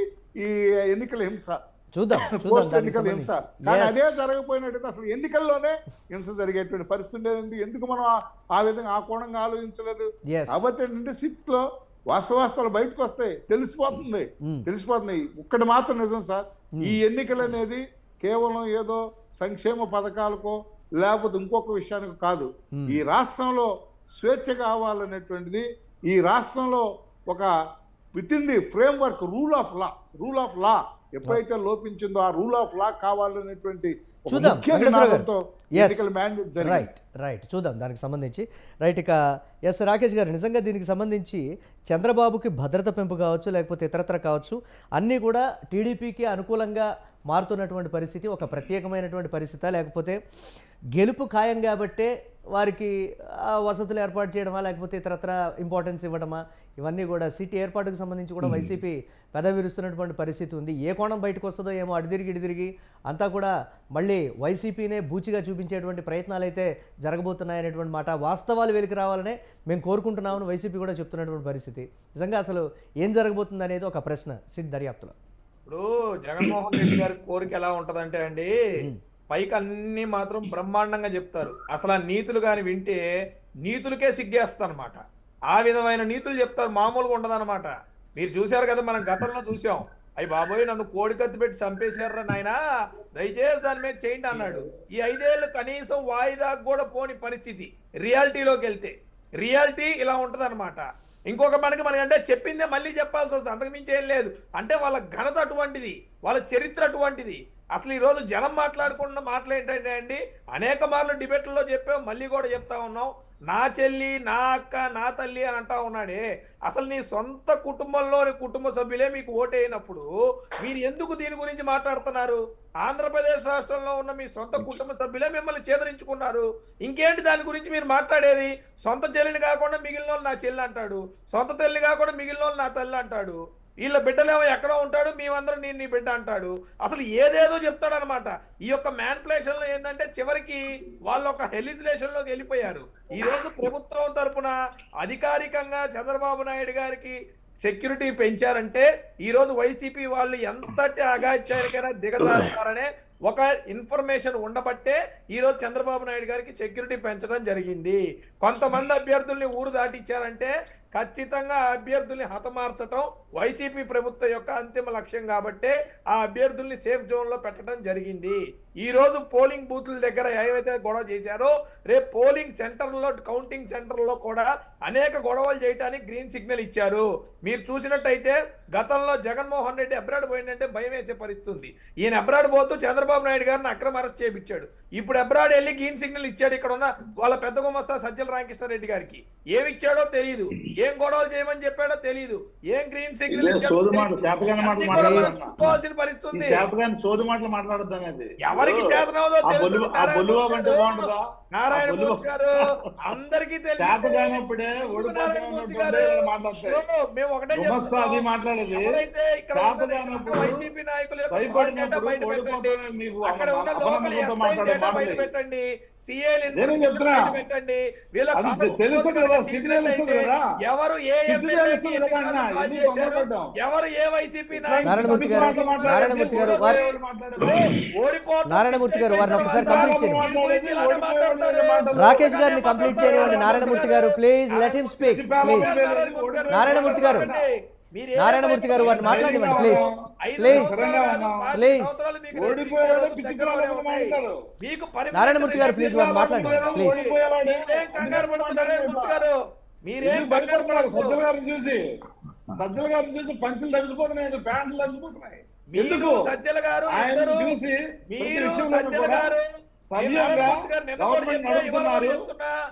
ఈ ఎన్నికల హింస పోస్ట్ ఎన్నికల హింస. కానీ అదే జరగకపోయినట్టయితే అసలు ఎన్నికల్లోనే హింస జరిగేటువంటి పరిస్థితి ఉండేది. ఎందుకు మనం ఆ విధంగా ఆ కోణంగా ఆలోచించలేదు? కాబట్టి ఏంటంటే సిట్ లో వాస్తవాలు బయటకు వస్తాయి, తెలిసిపోతుంది. ఒక్కటి మాత్రం నిజం సార్, ఈ ఎన్నికలు అనేది కేవలం ఏదో సంక్షేమ పథకాలకో లేకపోతే ఇంకొక విషయానికి కాదు. ఈ రాష్ట్రంలో స్వేచ్ఛ కావాలనేటువంటిది, ఈ రాష్ట్రంలో ఒక with in the frame work rule of law ఎప్పుడైతే లోపించిందో ఆ రూల్ ఆఫ్ లా కావాలనేటువంటి రైట్ చూద్దాం దానికి సంబంధించి. ఇక రాకేష్ గారు, నిజంగా దీనికి సంబంధించి చంద్రబాబుకి భద్రత పెంపు కావచ్చు లేకపోతే ఇతరత్ర కావచ్చు అన్నీ కూడా టీడీపీకి అనుకూలంగా మారుతున్నటువంటి పరిస్థితి ఒక ప్రత్యేకమైనటువంటి పరిస్థితి, లేకపోతే గెలుపు ఖాయం కాబట్టే వారికి వసతులు ఏర్పాటు చేయడమా లేకపోతే ఇతరత్ర ఇంపార్టెన్స్ ఇవ్వడమా, ఇవన్నీ కూడా సీట్ ఏర్పాటుకు సంబంధించి కూడా వైసీపీ పెదవిరుస్తున్నటువంటి పరిస్థితి ఉంది. ఏ కోణం బయటకు వస్తుందో ఏమో, ఇటు తిరిగి అంతా కూడా మళ్ళీ వైసీపీనే బూచిగా చూపించేటువంటి ప్రయత్నాలు అయితే జరగబోతున్నాయనేటువంటి మాట. వాస్తవాలు వెలికి రావాలనే మేము కోరుకుంటున్నామని వైసీపీ కూడా చెప్తున్నటువంటి పరిస్థితి. నిజంగా అసలు ఏం జరగబోతుంది అనేది ఒక ప్రశ్న సిట్ దర్యాప్తులో. ఇప్పుడు జగన్మోహన్ రెడ్డి గారి కోరిక ఎలా ఉంటదంటే అండి, పైకి అన్ని మాత్రం బ్రహ్మాండంగా చెప్తారు, అసలు ఆ నీతులు కానీ వింటే నీతులకే సిగ్గేస్తా అనమాట. ఆ విధమైన నీతులు చెప్తారు, మామూలుగా ఉండదన్నమాట. మీరు చూశారు కదా, మనం గతంలో చూసాం, అయ్యి బాబోయ్ నన్ను కోడికత్తి పెట్టి చంపేశారా నాయన, దయచేసి దాని మీద చేయండి అన్నాడు. ఈ 5 ఏళ్ళు కనీసం వాయిదాకు కూడా పోని పరిస్థితి. రియాలిటీలోకి వెళ్తే రియాలిటీ ఇలా ఉంటదన్నమాట. ఇంకొక మనకంటే చెప్పిందే మళ్ళీ చెప్పాల్సి వస్తుంది, అంతకు మించి ఏం లేదు. అంటే వాళ్ళ ఘనత అటువంటిది, వాళ్ళ చరిత్ర అటువంటిది. అసలు ఈరోజు జనం మాట్లాడుకున్న మాటలు ఏంటంటే అండి, అనేక మార్లు డిబేట్లలో చెప్పాం, మళ్ళీ కూడా చెప్తా ఉన్నాం, నా చెల్లి, నా అక్క, నా తల్లి అని అంటా ఉన్నాడే. అసలు నీ సొంత కుటుంబంలోని కుటుంబ సభ్యులే మీకు ఓటైనప్పుడు మీరు ఎందుకు దీని గురించి మాట్లాడుతున్నారు? ఆంధ్రప్రదేశ్ రాష్ట్రంలో ఉన్న మీ సొంత కుటుంబ సభ్యులే మిమ్మల్ని చేదరించుకున్నారు. ఇంకేంటి దాని గురించి మీరు మాట్లాడేది? సొంత చెల్లిని కాకుండా మిగిలిన వాళ్ళు నా చెల్లి అంటాడు, సొంత తల్లి కాకుండా మిగిలిన వాళ్ళు నా తల్లి అంటాడు, వీళ్ళ బిడ్డలేమో ఎక్కడో ఉంటాడు, మేమందరం నేను నీ బిడ్డ అంటాడు. అసలు ఏదేదో చెప్తాడనమాట. ఈ యొక్క మ్యాన్పులేషన్ లో ఏంటంటే చివరికి వాళ్ళు ఒక హెలిజిలేషన్ లోకి వెళ్ళిపోయారు. ఈ రోజు ప్రభుత్వం తరపున అధికారికంగా చంద్రబాబు నాయుడు గారికి సెక్యూరిటీ పెంచారంటే ఈ రోజు వైసీపీ వాళ్ళు ఎంతటి అగాచారికైనా దిగజారుతారనే ఒక ఇన్ఫర్మేషన్ ఉండబట్టే ఈ రోజు చంద్రబాబు నాయుడు గారికి సెక్యూరిటీ పెంచడం జరిగింది. కొంతమంది అభ్యర్థుల్ని ఊరు దాటిచ్చారంటే ఖచ్చితంగా ఆ అభ్యర్థుల్ని హతమార్చడం వైసీపీ ప్రభుత్వం యొక్క అంతిమ లక్ష్యం కాబట్టే ఆ అభ్యర్థుల్ని సేఫ్ జోన్ లో పెట్టడం జరిగింది. ఈ రోజు పోలింగ్ బూత్ల దగ్గర ఏవైతే గొడవ చేశారో రేపు పోలింగ్ సెంటర్లో, కౌంటింగ్ సెంటర్లో కూడా అనేక గొడవలు చేయడానికి గ్రీన్ సిగ్నల్ ఇచ్చారు. మీరు చూసినట్టయితే గతంలో జగన్మోహన్ రెడ్డి అబ్రాడ్ పోయిందంటే భయం వేసే పరిస్థితుంది. ఈయన అబ్రాడ్ పోతూ చంద్రబాబు నాయుడు గారిని అక్రమ అరెస్ట్ చేయించాడు. ఇప్పుడు అబ్రాడ్ వెళ్ళి గ్రీన్ సిగ్నల్ ఇచ్చాడు ఇక్కడ ఉన్న వాళ్ళ పెద్ద గుమస్తా సజ్జల రామకృష్ణారెడ్డి గారికి. ఏమి ఇచ్చాడో తెలియదు, ఏం గొడవలు చేయమని చెప్పాడో తెలియదు, ఏం గ్రీన్ సిగ్నల్ పరిస్థితుంది. ఎవరికి చేతనవుదో నారాయణమూర్తి గారు అందరికీ తెలుసు. మేము ఒకటే ఎవరైతే ఇక్కడ వైసీపీ నాయకులు బయట పెట్టండి, అక్కడ ఉన్న లోకల్ బయట పెట్టండి, పెట్టండి, ఎవరు ఏ ఎవరు ఏ వైసీపీ నారాయణమూర్తి గారు నారాయణమూర్తి గారు వారిని ఒకసారి కంప్లీట్ చేయండి. రాకేష్ గారిని కంప్లీట్ చేయనివ్వండి. నారాయణమూర్తి గారు please let him speak please. Narayanamurthy గారు వారిని మాట్లాడివ్వండి ప్లీజ్ ప్లీజ్ ప్లీజ్. నారాయణమూర్తి గారు ప్లీజ్ వారిని మాట్లాడండి ప్లీజ్. సజ్జల గారిని చూసి పంచులు తడిసిపోతున్నాయి, ప్యాంట్లు తడిసిపోతున్నాయి. ఎందుకు సజ్జల గారు సవ్యంగా గవర్నమెంట్ నడుపుతున్నారు.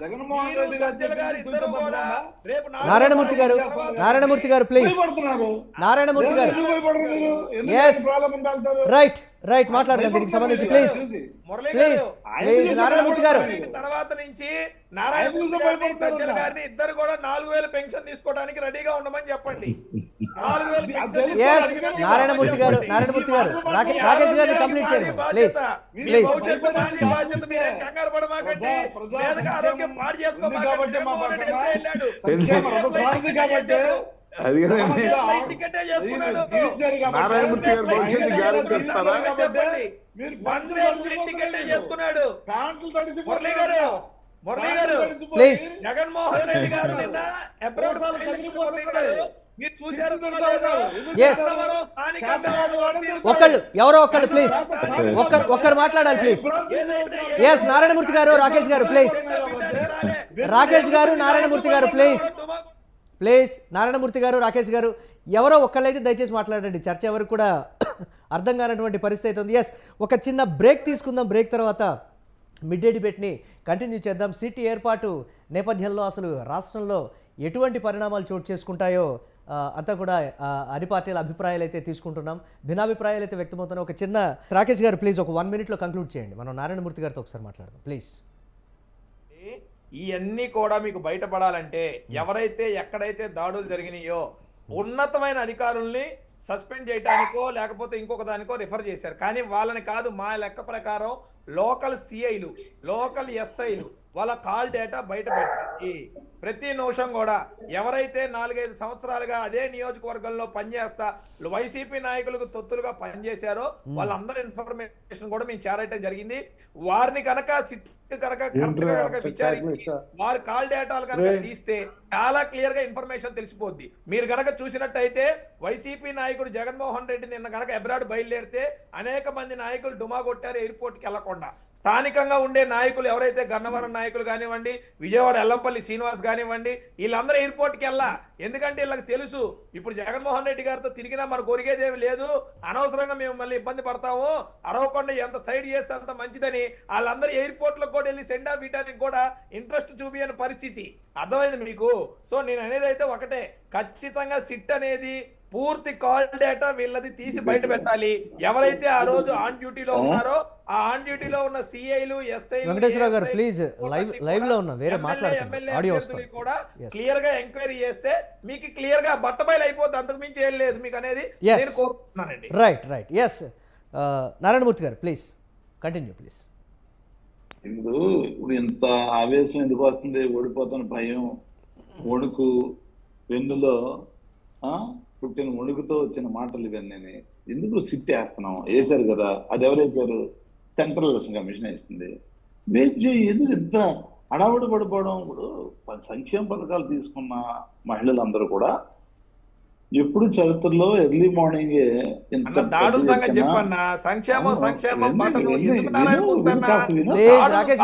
జగన్మోహన్ రెడ్డి గారు నారాయణమూర్తి గారు ప్లీజ్. నారాయణమూర్తి గారు రైట్ మాట్లాడదాం దీనికి సంబంధించి ప్లీజ్ ప్లీజ్ ప్లీజ్. నారాయణమూర్తి గారు తర్వాత నుంచి నారాయణమూర్తి గారిని ఇద్దరు కూడా 4,000 పెన్షన్ తీసుకోవడానికి రెడీగా ఉండమని చెప్పండి. 4,000 నారాయణమూర్తి గారు రాకేష్ గారిని కంప్లీట్ చేయండి ప్లీజ్ ప్లీజ్. కంగారు పడమాకండి, ఆరోగ్యం పాడు చేసుకోమాకండి. అది కదండి నారాయణమూర్తి గారు భవిష్యత్తు గ్యారెంటీ ఇస్తారా? మురళీ గారు ప్లీజ్. జగన్మోహన్ రెడ్డి గారు నిన్న మీరు చూశారు. ఒకళ్ళు ఎవరో ఒకళ్ళు ప్లీజ్ ఒక్కరు మాట్లాడాలి ప్లీజ్. ఎస్ నారాయణమూర్తి గారు రాకేష్ గారు ప్లీజ్. రాకేష్ గారు నారాయణమూర్తి గారు ప్లీజ్ ప్లీజ్. నారాయణమూర్తి గారు రాకేష్ గారు ఎవరో ఒక్కళ్ళైతే దయచేసి మాట్లాడండి. చర్చ ఎవరికి కూడా అర్థం కానటువంటి పరిస్థితి అవుతుంది. ఎస్ ఒక చిన్న బ్రేక్ తీసుకుందాం. బ్రేక్ తర్వాత మిడ్ డే డిబేట్ని కంటిన్యూ చేద్దాం. సీటీ ఏర్పాటు నేపథ్యంలో అసలు రాష్ట్రంలో ఎటువంటి పరిణామాలు చోటు చేసుకుంటాయో అంతా కూడా అన్ని పార్టీల అభిప్రాయాలు అయితే తీసుకుంటున్నాం, భిన్నాభిప్రాయాలు అయితే వ్యక్తమవుతున్నాయి. ఒక చిన్న రాకేష్ గారు ప్లీజ్ ఒక 1 minute కంక్లూడ్ చేయండి. మనం నారాయణమూర్తి గారితో ఒకసారి మాట్లాడదాం ప్లీజ్. ఇవన్నీ కూడా మీకు బయటపడాలంటే ఎవరైతే ఎక్కడైతే దాడులు జరిగినాయో ఉన్నతమైన అధికారుల్ని సస్పెండ్ చేయడానికో లేకపోతే ఇంకొక దానికో రిఫర్ చేశారు. కానీ వాళ్ళని కాదు, మా లెక్క ప్రకారం లోకల్ సిఐలు, లోకల్ ఎస్ఐలు వాళ్ళ కాల్ డేటా బయట పెట్టండి. ప్రతి నిమిషం కూడా ఎవరైతే 4-5 సంవత్సరాలుగా అదే నియోజకవర్గంలో పనిచేస్తా వైసీపీ నాయకులకు తొత్తులుగా పనిచేశారో వాళ్ళందరి ఇన్ఫర్మేషన్ కూడా మేము చేరటం జరిగింది. వారిని కనుక విచారించి వారి కాల్ డేటాలు కనుక తీస్తే చాలా క్లియర్ గా ఇన్ఫర్మేషన్ తెలిసిపోద్ది. మీరు కనుక చూసినట్టయితే వైసీపీ నాయకుడు జగన్మోహన్ రెడ్డి నిన్న కనుక అబ్రాడ్ బయలుదేరితే అనేక మంది నాయకులు డుమా కొట్టారు ఎయిర్పోర్ట్ కి వెళ్లకుండా. స్థానికంగా ఉండే నాయకులు ఎవరైతే గన్నవరం నాయకులు కానివ్వండి, విజయవాడ ఎల్లంపల్లి శ్రీనివాస్ కానివ్వండి, వీళ్ళందరూ ఎయిర్పోర్ట్కి వెళ్ళా. ఎందుకంటే వీళ్ళకి తెలుసు ఇప్పుడు జగన్మోహన్ రెడ్డి గారితో తిరిగినా మనకు కొరిగేదేమి లేదు, అనవసరంగా మేము మళ్ళీ ఇబ్బంది పడతాము, అరవకుండా ఎంత సైడ్ చేస్తే అంత మంచిదని వాళ్ళందరూ ఎయిర్పోర్ట్లకు కూడా వెళ్ళి సెండ్ ఆఫ్ ఇవ్వడానికి కూడా ఇంట్రెస్ట్ చూపించని పరిస్థితి. అర్థమైంది మీకు? సో నేను అనేది అయితే ఒకటే, ఖచ్చితంగా సిట్ అనేది పూర్తి కాల్ డేటా వీళ్ళది తీసి బయట పెట్టాలి. ఎవరైతే ఆ రోజు ఆన్ డ్యూటీలో ఉన్నారో ఆ ఆన్ డ్యూటీలో ఉన్న సిఐలు, ఎస్ఐలు, వెంకటేశ్వరరావు గారు ప్లీజ్ లైవ్ లో ఉన్నా, వేరే మాట్లాడుతున్నారు, ఆడియో వస్తుంది. కూడా క్లియర్ గా ఎంక్వైరీ చేస్తే మీకు క్లియర్ గా బట్టబయలు అయిపోతుంది, అంతకు మించి ఏం లేదు మీకు అనేది నేను కోరుకుంటున్నానండి. రైట్ ఎస్ నారాయణమూర్తి గారు ప్లీజ్ కంటిన్యూ ప్లీజ్. ఇప్పుడు ఇంత ఆవేశం ఎందుకు వస్తుంది? ఓడిపోతున్న భయం, వణుకు, వెన్నులో పుట్టిన వణుకుతో వచ్చిన మాటలు ఇవన్నీ. ఎందుకు సిట్ వేస్తున్నాం? వేశారు కదా, అది ఎవరు వేశారు? సెంట్రల్ ఎలక్షన్ కమిషన్ వేసింది. ఎందుకు ఇంత అడావుడి పడిపోవడం? ఇప్పుడు సంక్షేమ పథకాలు తీసుకున్న మహిళలందరూ కూడా ఎప్పుడు చరిత్రలో ఎర్లీ మార్నింగ్ దాడుల సంగతి చెప్పన్నా, సంక్షేమం పాటలు ఎందుకు రాకేష్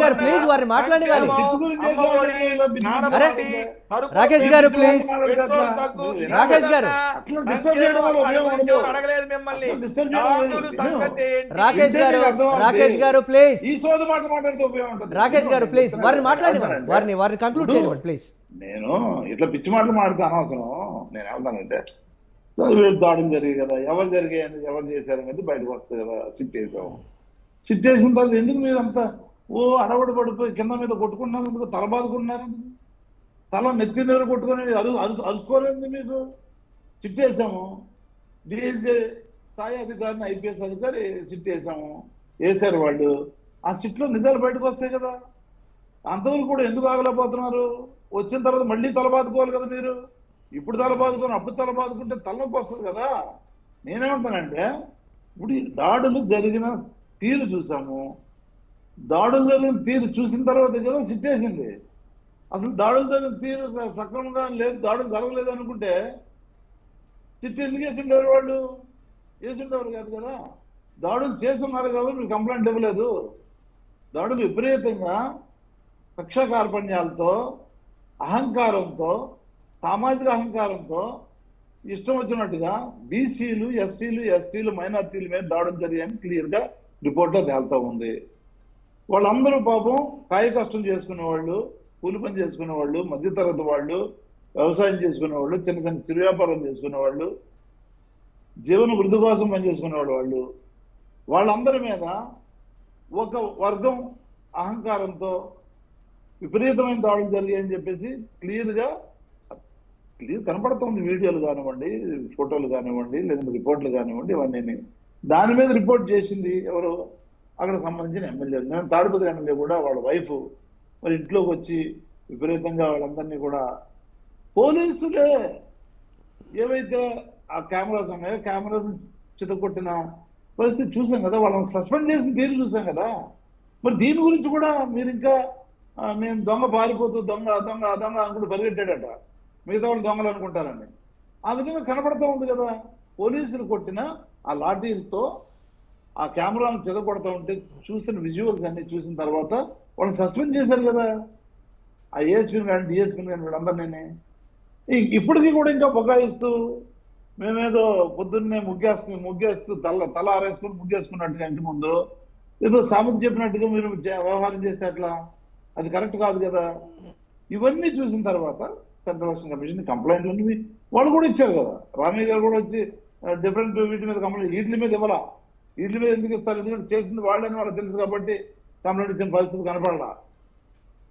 గారు ప్లీజ్ వారిని మాట్లాడేవారు. రాకేష్ గారు ప్లీజ్, రాకేష్ గారు, అడగలేదు మిమ్మల్ని. రాకేష్ గారు ప్లీజ్, ఈ సోద మాట మాట్లాడితే ఉపయోగం ఉంటుంది. రాకేష్ గారు ప్లీజ్ వారిని మాట్లాడేవారు, వారిని కంక్లూడ్ చేయండి ప్లీజ్. నేను ఇట్లా పిచ్చి మాటలు మాట్లాడితే అనవసరం. నేను ఏమంటానంటే వీళ్ళు దాడులు జరిగాయి కదా, ఎవరు జరిగాయని ఎవరు చేశారనేది బయటకు వస్తుంది కదా. సిట్ వేసాము, సిట్ వేసిన తర్వాత ఎందుకు మీరు అంతా అడవడి పడిపోయి కింద మీద కొట్టుకుంటున్నారు? ఎందుకు తల బాదుకుంటున్నారు? ఎందుకు తల నెత్తి నీరు కొట్టుకొని అరుసుకోలేదు? మీకు సిట్ వేసాము, డిఎస్ఏ స్థాయి అధికారిని, ఐపీఎస్ అధికారి సిట్ వేసాము, వేశారు వాళ్ళు. ఆ సిట్లో నిజాలు బయటకు వస్తాయి కదా. అంతవరకు కూడా ఎందుకు ఆగలేకపోతున్నారు? వచ్చిన తర్వాత మళ్ళీ తలబాదుకోవాలి కదా మీరు. ఇప్పుడు తలబాదుకొని అప్పుడు తలబాదుకుంటే తలనొప్పి వస్తుంది కదా. నేనేమంటానంటే ఇప్పుడు దాడులు జరిగిన తీరు చూసాము, దాడులు జరిగిన తీరు చూసిన తర్వాత కదా సిట్ వేసింది. అసలు దాడులు జరిగిన తీరు సక్రమంగా లేదు, దాడులు జరగలేదు అనుకుంటే సిట్ ఎందుకు వేసిండేవారు? వాళ్ళు వేసిండేవారు కాదు కదా. దాడులు చేస్తున్నారు కాబట్టి మీరు కంప్లైంట్ ఇవ్వలేదు. దాడులు విపరీతంగా కక్ష కార్పణ్యాలతో, అహంకారంతో, సామాజిక అహంకారంతో ఇష్టం వచ్చినట్టుగా బీసీలు, ఎస్సీలు, ఎస్టీలు, మైనార్టీల మీద దాడులు జరిగాయని క్లియర్గా రిపోర్ట్లో తేలుతూ ఉంది. వాళ్ళందరూ పాపం కాయ కష్టం చేసుకునే వాళ్ళు, కూలి పని చేసుకునే వాళ్ళు, మధ్యతరగతి వాళ్ళు, వ్యవసాయం చేసుకునే వాళ్ళు, చిన్న చిన్న చిరు వ్యాపారం చేసుకునే వాళ్ళు, జీవన వృద్ధి కోసం పనిచేసుకునేవాళ్ళు వాళ్ళు. వాళ్ళందరి మీద ఒక వర్గం అహంకారంతో విపరీతమైన దాడులు జరిగాయని చెప్పేసి క్లియర్ కనపడుతుంది. వీడియోలు కానివ్వండి, ఫోటోలు కానివ్వండి, లేదంటే రిపోర్ట్లు కానివ్వండి, ఇవన్నీ. దాని మీద రిపోర్ట్ చేసింది ఎవరు? అక్కడ సంబంధించిన ఎమ్మెల్యేలు. నేను తాడిపత్రి ఎమ్మెల్యే కూడా వాళ్ళ వైఫ్ మరి ఇంట్లోకి వచ్చి విపరీతంగా వాళ్ళందరినీ కూడా పోలీసులే ఏవైతే ఆ కెమెరాస్ ఉన్నాయో కెమెరాస్ చితకొట్టిన పరిస్థితి చూసాం కదా. వాళ్ళని సస్పెండ్ చేసిన తీరు చూసాం కదా. మరి దీని గురించి కూడా మీరు ఇంకా నేను దొంగ పారిపోతూ దొంగ దొంగ దొంగ అనుకుంటూ పరిగెట్టాడట, మిగతా వాళ్ళు దొంగలు అనుకుంటారని. ఆ విధంగా కనపడుతూ ఉంది కదా. పోలీసులు కొట్టిన ఆ లాఠీలతో ఆ కెమెరాను చెదకొడుతూ ఉంటే చూసిన విజువల్స్ అన్ని చూసిన తర్వాత వాళ్ళని సస్పెండ్ చేశారు కదా. ఆ ఏఎస్పీని కానీ డిఎస్పీని కానీ వీళ్ళందరినీ ఇప్పటికీ కూడా ఇంకా బొకాయిస్తూ మేమేదో పొద్దున్నే ముగ్గేస్తూ తల ఆరేసుకొని ముగ్గేసుకున్నట్టుగా ఇంటి ముందు ఏదో సామెత చెప్పినట్టుగా మీరు వ్యవహారం చేస్తే అట్లా అది కరెక్ట్ కాదు కదా. ఇవన్నీ చూసిన తర్వాత సెంట్రల్ ఎలక్షన్ కమిషన్ కంప్లైంట్లు వాళ్ళు కూడా ఇచ్చారు కదా. రామయ్య గారు కూడా వచ్చి డిఫరెంట్ వీటి మీద కంప్లైంట్, వీటి మీద ఇవ్వాలా, వీటి మీద ఎందుకు ఇస్తారు? ఎందుకంటే చేసింది వాళ్ళని వాళ్ళకి తెలుసు కాబట్టి కంప్లైంట్ ఇచ్చిన పరిస్థితి కనపడాల.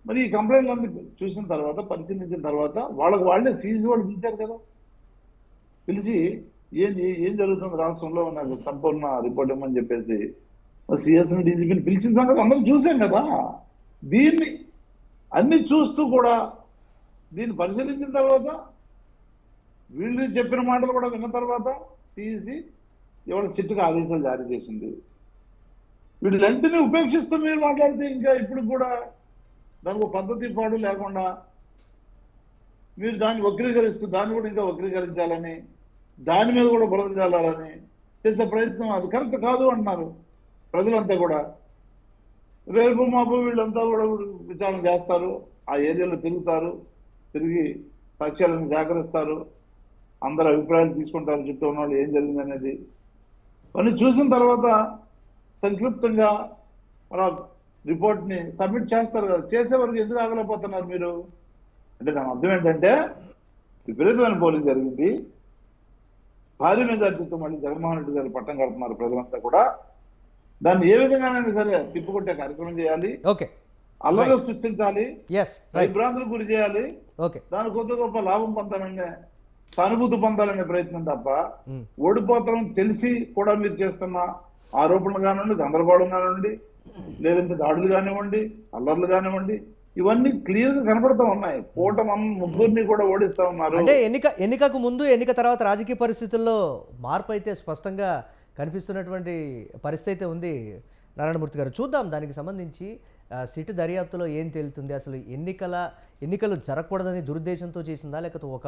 మరి ఈ కంప్లైంట్లన్నీ చూసిన తర్వాత పరిశీలించిన తర్వాత వాళ్ళే సీజీ వాళ్ళు పిలిచారు కదా. పిలిచి ఏం జరుగుతుంది రాష్ట్రంలో నాకు సంపూర్ణ రిపోర్ట్ ఇవ్వమని చెప్పేసి సిఎస్ని డీజీపీని పిలిచిన సంగతి అందరం చూసాం కదా. దీన్ని అన్ని చూస్తూ కూడా దీన్ని పరిశీలించిన తర్వాత వీళ్ళు చెప్పిన మాటలు కూడా విన్న తర్వాత తీసి ఇవాళ సిట్టుకు ఆదేశాలు జారీ చేసింది. వీళ్ళంటినీ ఉపేక్షిస్తూ మీరు మాట్లాడితే ఇంకా ఇప్పుడు కూడా దానికి పద్ధతి పాడు లేకుండా మీరు దాన్ని వక్రీకరిస్తూ దాన్ని కూడా ఇంకా వక్రీకరించాలని, దాని మీద కూడా బురద జల్లాలని చేసే ప్రయత్నం అది కరెక్ట్ కాదు అంటున్నారు ప్రజలంతా కూడా. రేపు మాపు వీళ్ళంతా కూడా విచారణ చేస్తారు, ఆ ఏరియాలో తిరుగుతారు, తిరిగి సాక్ష్యాలను సేకరిస్తారు, అందరు అభిప్రాయాలు తీసుకుంటారు, చుట్టూ ఉన్న వాళ్ళు ఏం జరిగింది అనేది. అవన్నీ చూసిన తర్వాత సంక్షిప్తంగా మన రిపోర్ట్ని సబ్మిట్ చేస్తారు కదా. చేసే వరకు ఎందుకు ఆగలేకపోతున్నారు మీరు? అంటే దాని అర్థం ఏంటంటే విపరీతమైన పోలింగ్ జరిగింది, భారీ మెజార్టీతో మళ్ళీ జగన్మోహన్ రెడ్డి గారు పట్టం కడుతున్నారు ప్రజలంతా కూడా. దాన్ని ఏ విధంగానైనా సరే తిప్పుకొట్టే కార్యక్రమం చేయాలి, ఓకే, అల్లర్లు సృష్టించాలి, ఎస్, రైట్, విభ్రాంతులకు గురి చేయాలి, ఓకే, దాని కొద్ది గొప్ప లాభం పొందాలనే సానుభూతి పొందాలనే ప్రయత్నం తప్ప ఓడిపోతామని తెలిసి కూడా మీరు చేస్తున్న ఆరోపణలు కానివ్వండి, గందరగోళం కానివ్వండి, లేదంటే దాడులు కానివ్వండి, అల్లర్లు కానివ్వండి, ఇవన్నీ క్లియర్ గా కనపడతా ఉన్నాయి. కూటమి ముగ్గురిని కూడా ఓడిస్తా ఉన్నారు. అంటే ఎన్నికకు ముందు ఎన్నిక తర్వాత రాజకీయ పరిస్థితుల్లో మార్పు అయితే స్పష్టంగా కనిపిస్తున్నటువంటి పరిస్థితి అయితే ఉంది నారాయణమూర్తి గారు. చూద్దాం దానికి సంబంధించి సిట్ దర్యాప్తులో ఏం తేలుతుంది. అసలు ఎన్నికలు జరగకూడదని దురుద్దేశంతో చేసిందా, లేకపోతే ఒక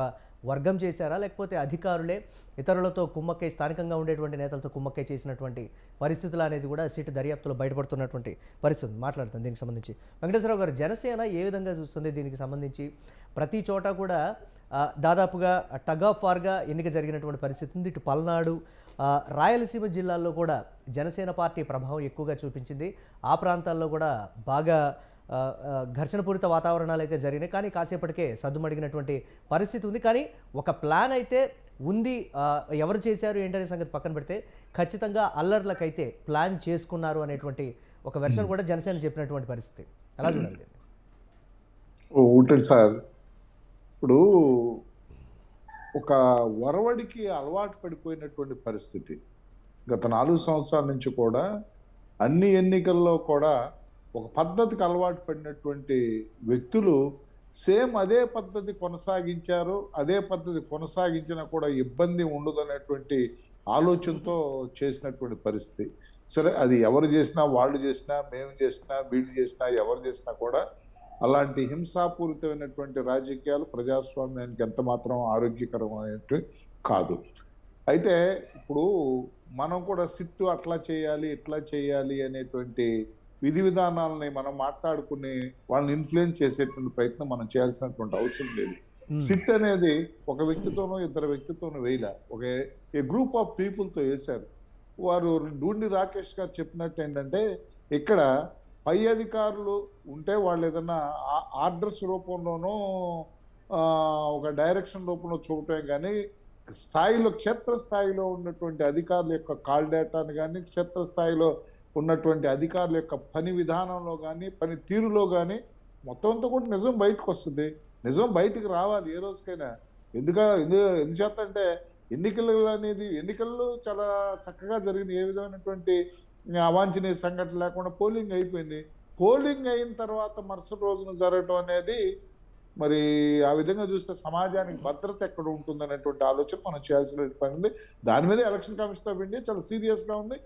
వర్గం చేశారా, లేకపోతే అధికారులే ఇతరులతో కుమ్మక్కై, స్థానికంగా ఉండేటువంటి నేతలతో కుమ్మక్కై చేసినటువంటి పరిస్థితులు అనేది కూడా సిట్ దర్యాప్తులో బయటపడుతున్నటువంటి పరిస్థితి. మాట్లాడుతుంది దీనికి సంబంధించి వెంకటేశ్వరరావు గారు. జనసేన ఏ విధంగా చూస్తుంది దీనికి సంబంధించి? ప్రతి చోట కూడా దాదాపుగా టగ్ ఆఫ్ వార్గా ఎన్నిక జరిగినటువంటి పరిస్థితి ఉంది. ఇటు పల్నాడు, రాయలసీమ జిల్లాల్లో కూడా జనసేన పార్టీ ప్రభావం ఎక్కువగా చూపించింది. ఆ ప్రాంతాల్లో కూడా బాగా ఘర్షణపూరిత వాతావరణాలు అయితే జరిగినాయి. కానీ కాసేపటికే సద్దుమడిగినటువంటి పరిస్థితి ఉంది. కానీ ఒక ప్లాన్ అయితే ఉంది. ఎవరు చేశారు ఏంటనే సంగతి పక్కన పెడితే ఖచ్చితంగా అల్లర్లకైతే ప్లాన్ చేసుకున్నారు అనేటువంటి ఒక వెర్షన్ కూడా జనసేన చెప్పినటువంటి పరిస్థితి. ఎలా చూడాలి? ఉంటుంది సార్. ఇప్పుడు ఒక వరవడికి అలవాటు పడిపోయినటువంటి పరిస్థితి గత 4 సంవత్సరాల నుంచి కూడా అన్ని ఎన్నికల్లో కూడా ఒక పద్ధతికి అలవాటు పడినటువంటి వ్యక్తులు సేమ్ అదే పద్ధతి కొనసాగించారు. అదే పద్ధతి కొనసాగించినా కూడా ఇబ్బంది ఉండదు అనేటువంటి ఆలోచనతో చేసినటువంటి పరిస్థితి. సరే, అది ఎవరు చేసినా, వాళ్ళు చేసినా, మేము చేసినా, వీళ్ళు చేసినా, ఎవరు చేసినా కూడా అలాంటి హింసాపూరితమైనటువంటి రాజకీయాలు ప్రజాస్వామ్యానికి ఎంత మాత్రం ఆరోగ్యకరమైనటువంటి కాదు. అయితే ఇప్పుడు మనం కూడా సిట్టు అట్లా చేయాలి, ఇట్లా చేయాలి అనేటువంటి విధి విధానాలని మనం మాట్లాడుకుని వాళ్ళని ఇన్ఫ్లుయెన్స్ చేసేటువంటి ప్రయత్నం మనం చేయాల్సినటువంటి అవసరం లేదు. సిట్ అనేది ఒక వ్యక్తితోనో ఇద్దరు వ్యక్తితోనో వేయలే, ఒక ఏ గ్రూప్ ఆఫ్ పీపుల్తో వేశారు. వారు డూండి రాకేష్ గారు చెప్పినట్టు ఏంటంటే, ఇక్కడ పై అధికారులు ఉంటే వాళ్ళు ఏదన్నా ఆర్డర్స్ రూపంలోనూ ఒక డైరెక్షన్ రూపంలో చూపటమే కానీ స్థాయిలో, క్షేత్రస్థాయిలో ఉన్నటువంటి అధికారుల యొక్క కాల్ డేటాను కానీ, క్షేత్రస్థాయిలో ఉన్నటువంటి అధికారుల యొక్క పని విధానంలో కానీ, పని తీరులో కానీ మొత్తం అంతా కూడా నిజం బయటకు వస్తుంది. నిజం బయటకు రావాలి ఏ రోజుకైనా. ఎందుచేత అంటే ఎన్నికలు చాలా చక్కగా జరిగిన, ఏ విధమైనటువంటి అవాంఛనీయ సంఘటన లేకుండా పోలింగ్ అయిపోయింది. పోలింగ్ అయిన తర్వాత మరుసటి రోజున జరగడం అనేది మరి ఆ విధంగా చూస్తే సమాజానికి భద్రత ఎక్కడ ఉంటుంది అనేటువంటి ఆలోచన మనం చేయాల్సిన పని ఉంది. దాని మీద ఎలక్షన్ కమిషన్ ఆఫ్ ఇండియా చాలా సీరియస్గా ఉంది.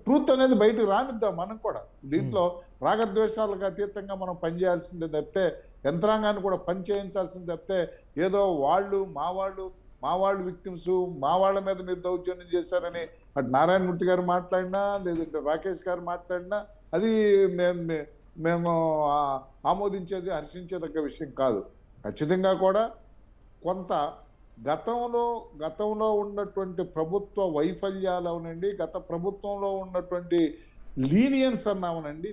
ట్రూత్ అనేది బయటకు రానిద్దాం. మనం కూడా దీంట్లో రాగద్వేషాలకు అతీతంగా మనం పనిచేయాల్సిందే తప్పితే, యంత్రాంగాన్ని కూడా పని చేయించాల్సింది తప్పితే, ఏదో మా వాళ్ళు విక్టిమ్స్, మా వాళ్ళ మీద మీరు దౌర్జన్యం చేశారని అటు నారాయణమూర్తి గారు మాట్లాడినా, లేదంటే రాకేష్ గారు మాట్లాడినా అది మేము ఆమోదించేది, హర్షించేదగ్గ విషయం కాదు. ఖచ్చితంగా కూడా కొంత గతంలో ఉన్నటువంటి ప్రభుత్వ వైఫల్యాలు అవనండి, గత ప్రభుత్వంలో ఉన్నటువంటి లీనియన్స్ అన్నామనండి,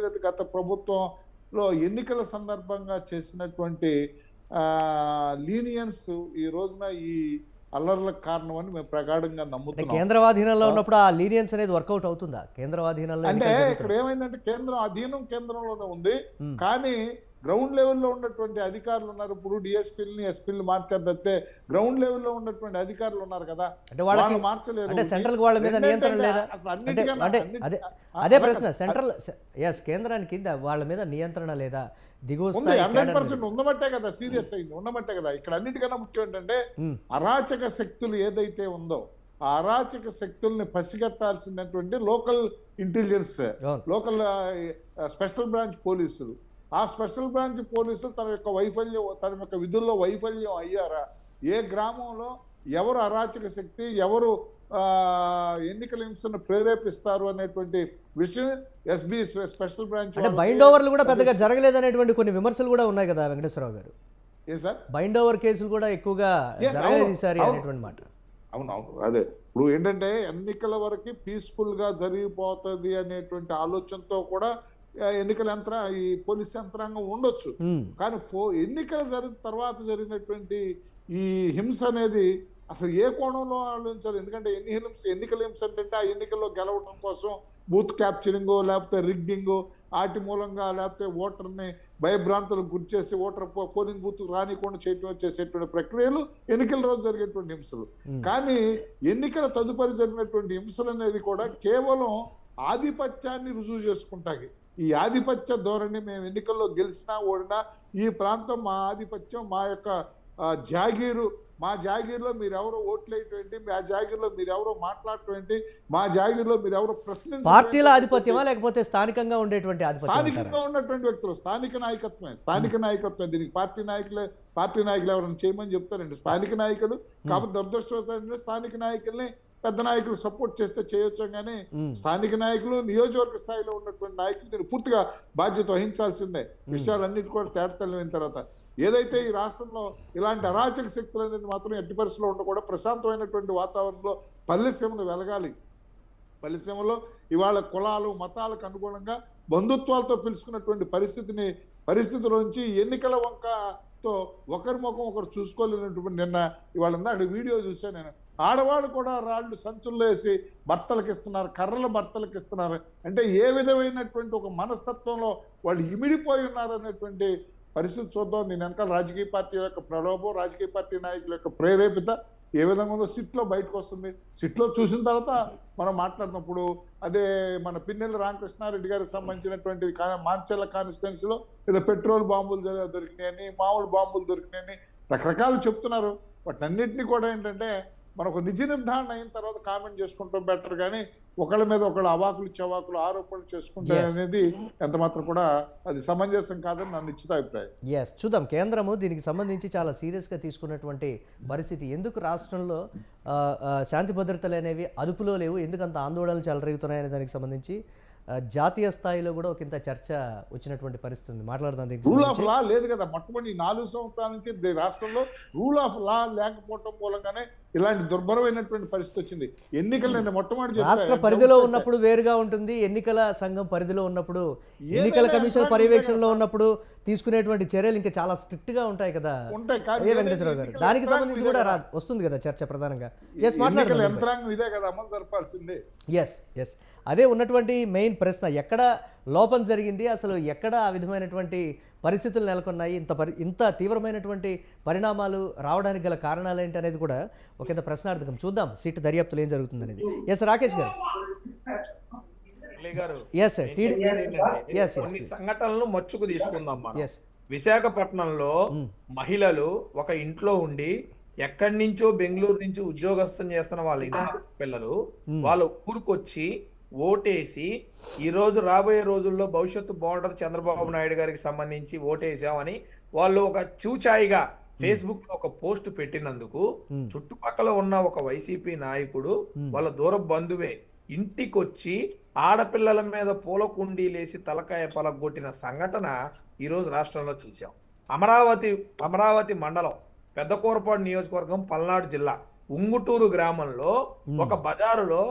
లేకపోతే గత ప్రభుత్వంలో ఎన్నికల సందర్భంగా చేసినటువంటి లీనియన్స్ ఈ రోజున ఈ అల్లర్లకు కారణం అని మేము ప్రగాఢంగా నమ్ముతున్నాం. కేంద్రవాధీనంలో ఉన్నప్పుడు ఆ లీనియన్స్ అనేది వర్కౌట్ అవుతుందా? కేంద్రవాధీనంలో అంటే ఇక్కడ ఏమైందంటే కేంద్రంలోనే ఉంది, కానీ గ్రౌండ్ లెవెల్లో ఉన్నటువంటి అధికారులు ఉన్నారు. ఇప్పుడు డిఎస్పీలని ఎస్పీలు మార్చారు తప్పితే గ్రౌండ్ లెవెల్లో ఉన్నటువంటి అధికారులు ఉన్నారు కదా, అంటే వాళ్ళకి మార్చలేదు. అంటే సెంట్రల్ వాళ్ళ మీద నియంత్రణ లేదా? అదే ప్రశ్న. సెంట్రల్ కేంద్రానికి వాళ్ళ మీద నియంత్రణ లేదా? దిగువ 100% ఉండబట్టే కదా సీరియస్ అయింది, ఉండబట్టే కదా. ఇక్కడ అన్నిటికన్నా ముఖ్యం ఏంటంటే అరాచక శక్తులు ఏదైతే ఉందో ఆ అరాచక శక్తుల్ని పసిగట్టాల్సినటువంటి local intelligence, local special branch పోలీసులు, ఆ స్పెషల్ బ్రాంచ్ పోలీసులు తన యొక్క విధుల్లో వైఫల్యం అయ్యారా? ఏ గ్రామంలో ఎవరు అరాచక శక్తి, ఎవరు ఎన్నికల హింసను ప్రేరేపిస్తారు అనేటువంటి విషయం ఎస్బీ స్పెషల్ బ్రాంచ్ అంటే బైండ్ ఓవర్లు కూడా పెద్దగా జరగలేదనేటువంటి కొన్ని విమర్శలు కూడా ఉన్నాయి కదా వెంకటేశ్వరరావు గారు. ఏ సార్? బైండ్ ఓవర్ కేసులు కూడా ఎక్కువగా జరగలేదు ఈసారి అనేటువంటి మాట. అవునవును, అదే ఇప్పుడు ఏంటంటే ఎన్నికల వరకు పీస్ఫుల్ గా జరిగిపోతుంది అనేటువంటి ఆలోచనతో కూడా ఎన్నికల ఈ పోలీస్ యంత్రాంగం ఉండొచ్చు. కానీ ఎన్నికల జరిగిన తర్వాత జరిగినటువంటి ఈ హింస అనేది అసలు ఏ కోణంలో ఆలోచించాలి? ఎందుకంటే ఎన్నికల హింస అంటే ఆ ఎన్నికల్లో గెలవడం కోసం బూత్ క్యాప్చరింగో లేకపోతే రిగ్గింగో వాటి మూలంగా లేకపోతే ఓటర్ని భయభ్రాంతులకు గురి చేసి ఓటర్ పోలింగ్ బూత్ రానికుండా చేసేటువంటి ప్రక్రియలు ఎన్నికల రోజు జరిగేటువంటి హింసలు. కానీ ఎన్నికల తదుపరి జరిగినటువంటి హింసలు అనేది కూడా కేవలం ఆధిపత్యాన్ని రుజువు చేసుకుంటాయి. ఈ ఆధిపత్య ధోరణి, మేము ఎన్నికల్లో గెలిచినా ఓడినా ఈ ప్రాంతం మా ఆధిపత్యం, మా యొక్క జాగీరు, మా జాగీర్లో మీరెవరో ఓట్లేటువంటి, మా జాగీర్లో మీరెవరో మాట్లాడటం, మా జాగీర్లో మీరెవరో ప్రశ్నించ పార్టీల ఆధిపత్యమా లేకపోతే స్థానికంగా ఉండేటువంటి ఆధిపత్యం? స్థానికంగా ఉన్నటువంటి వ్యక్తులు, స్థానిక నాయకత్వమే. దీనికి పార్టీ నాయకులు ఎవరైనా చేయమని చెప్తారండి. స్థానిక నాయకులు కాబట్టి దురదృష్టం స్థానిక నాయకుల్ని పెద్ద నాయకులు సపోర్ట్ చేస్తే చేయొచ్చు, కానీ స్థానిక నాయకులు, నియోజకవర్గ స్థాయిలో ఉన్నటువంటి నాయకులు దీన్ని పూర్తిగా బాధ్యత వహించాల్సిందే. విషయాలన్నిటి కూడా తేటతెల్లిన తర్వాత ఏదైతే ఈ రాష్ట్రంలో ఇలాంటి అరాచక శక్తులు అనేది మాత్రం ఎట్టి పరిస్థితుల్లో ఉండకూడదు. ప్రశాంతమైనటువంటి వాతావరణంలో పల్లెసీమలు వెలగాలి. పల్లెసీమలో ఇవాళ కులాలు మతాలకు అనుగుణంగా బంధుత్వాలతో పిలుచుకున్నటువంటి పరిస్థితిలోంచి ఎన్నికల వంకతో ఒకరి ముఖం ఒకరు చూసుకోలేనటువంటి ఇవాళ అక్కడ వీడియో చూసాను నేను. ఆడవాళ్ళు కూడా రాళ్ళు సంచుల్లో వేసి భర్తలకు ఇస్తున్నారు, కర్రల భర్తలకు ఇస్తున్నారు. అంటే ఏ విధమైనటువంటి ఒక మనస్తత్వంలో వాళ్ళు ఇమిడిపోయి ఉన్నారు అనేటువంటి పరిస్థితి చూద్దాం. దీని వెనకాల రాజకీయ పార్టీ యొక్క ప్రలోభం, రాజకీయ పార్టీ నాయకుల యొక్క ప్రేరేపిత ఏ విధంగా ఉందో సిట్లో బయటకు వస్తుంది. సిట్లో చూసిన తర్వాత మనం మాట్లాడినప్పుడు అదే మన పిన్నెల్లి రామకృష్ణారెడ్డి గారికి సంబంధించినటువంటి మార్చెల్ల కాన్స్టిట్యున్సీలో ఏదో పెట్రోల్ బాంబులు దొరికినాయని, మామూలు బాంబులు దొరికినాయని రకరకాలు చెప్తున్నారు. వాటన్నిటినీ కూడా ఏంటంటే మనకు నిజ నిర్ధారణ అయిన తర్వాత కామెంట్ చేసుకుంటాం బెటర్, కానీ ఒకళ్ళ మీద ఒకళ్ళు అవాకులు ఆరోపణలు చేసుకుంటే అనేది ఎంత మాత్రం కూడా అది సమంజసం కాదని నా నిశ్చిత అభిప్రాయం. చూద్దాం. కేంద్రము దీనికి సంబంధించి చాలా సీరియస్గా తీసుకున్నటువంటి పరిస్థితి. ఎందుకు రాష్ట్రంలో శాంతి భద్రతలు అనేవి అదుపులో లేవు, ఎందుకు అంత ఆందోళనలు చెలరేగుతున్నాయనే దానికి సంబంధించి జాతీయ స్థాయిలో కూడా ఒకంత చర్చ వచ్చినటువంటి పరిస్థితి మాట్లాడదాం. రూల్ ఆఫ్ లా లేదు కదా. మొట్టమొదటి 4 సంవత్సరాల నుంచి రాష్ట్రంలో రూల్ ఆఫ్ లా లేకపోవడం మూలంగానే ఇలాంటి దుర్భరమైనటువంటి పరిస్థితి వచ్చింది. ఎన్నికలు మొట్టమొదటి రాష్ట్ర పరిధిలో ఉన్నప్పుడు వేరుగా ఉంటుంది, ఎన్నికల సంఘం పరిధిలో ఉన్నప్పుడు, ఎన్నికల కమిషన్ పర్యవేక్షణలో ఉన్నప్పుడు తీసుకునేటువంటి చర్యలు ఇంకా చాలా స్ట్రిక్ట్ గా ఉంటాయి కదా. వెంకటేశ్వరరావు గారు, దానికి సంబంధించి కూడా వస్తుంది కదా చర్చ ప్రధానంగా. యంత్రాంగం ఇదే కదా అమలు జరపాల్సిందే. ఎస్ అదే ఉన్నటువంటి మెయిన్ ప్రశ్న. ఎక్కడ లోపం జరిగింది, అసలు ఎక్కడ ఆ విధమైనటువంటి పరిస్థితులు నెలకొన్నాయి, ఇంత తీవ్రమైనటువంటి పరిణామాలు రావడానికి గల కారణాలు ఏంటి అనేది కూడా ఒకంత ప్రశ్నార్థకం. చూద్దాం సీటు దర్యాప్తులు ఏం జరుగుతుంది అనేది. ఎస్ సంఘటనలు మచ్చుకు తీసుకుందాం మనం. విశాఖపట్నంలో మహిళలు ఒక ఇంట్లో ఉండి ఎక్కడి నుంచో బెంగళూరు నుంచి ఉద్యోగస్థం చేస్తున్న వాళ్ళ ఇంటి పిల్లలు వాళ్ళ ఊరికొచ్చి ఓటేసి ఈ రోజు రాబోయే రోజుల్లో భవిష్యత్తు బాగుంటుంది చంద్రబాబు నాయుడు గారికి సంబంధించి ఓటేసామని వాళ్ళు ఒక చూచాయిగా ఫేస్బుక్ లో ఒక పోస్ట్ పెట్టినందుకు చుట్టుపక్కల ఉన్న ఒక వైసీపీ నాయకుడు వాళ్ళ దూర బంధువే ఇంటికొచ్చి ఆడపిల్లల మీద పూల కుండీలేసి తలకాయ పలగొట్టిన సంఘటన ఈ రోజు రాష్ట్రంలో చూసాం. అమరావతి మండలం పెద్దకూరపాడు నియోజకవర్గం పల్నాడు జిల్లా ఉంగుటూరు గ్రామంలో ఒక బజారులో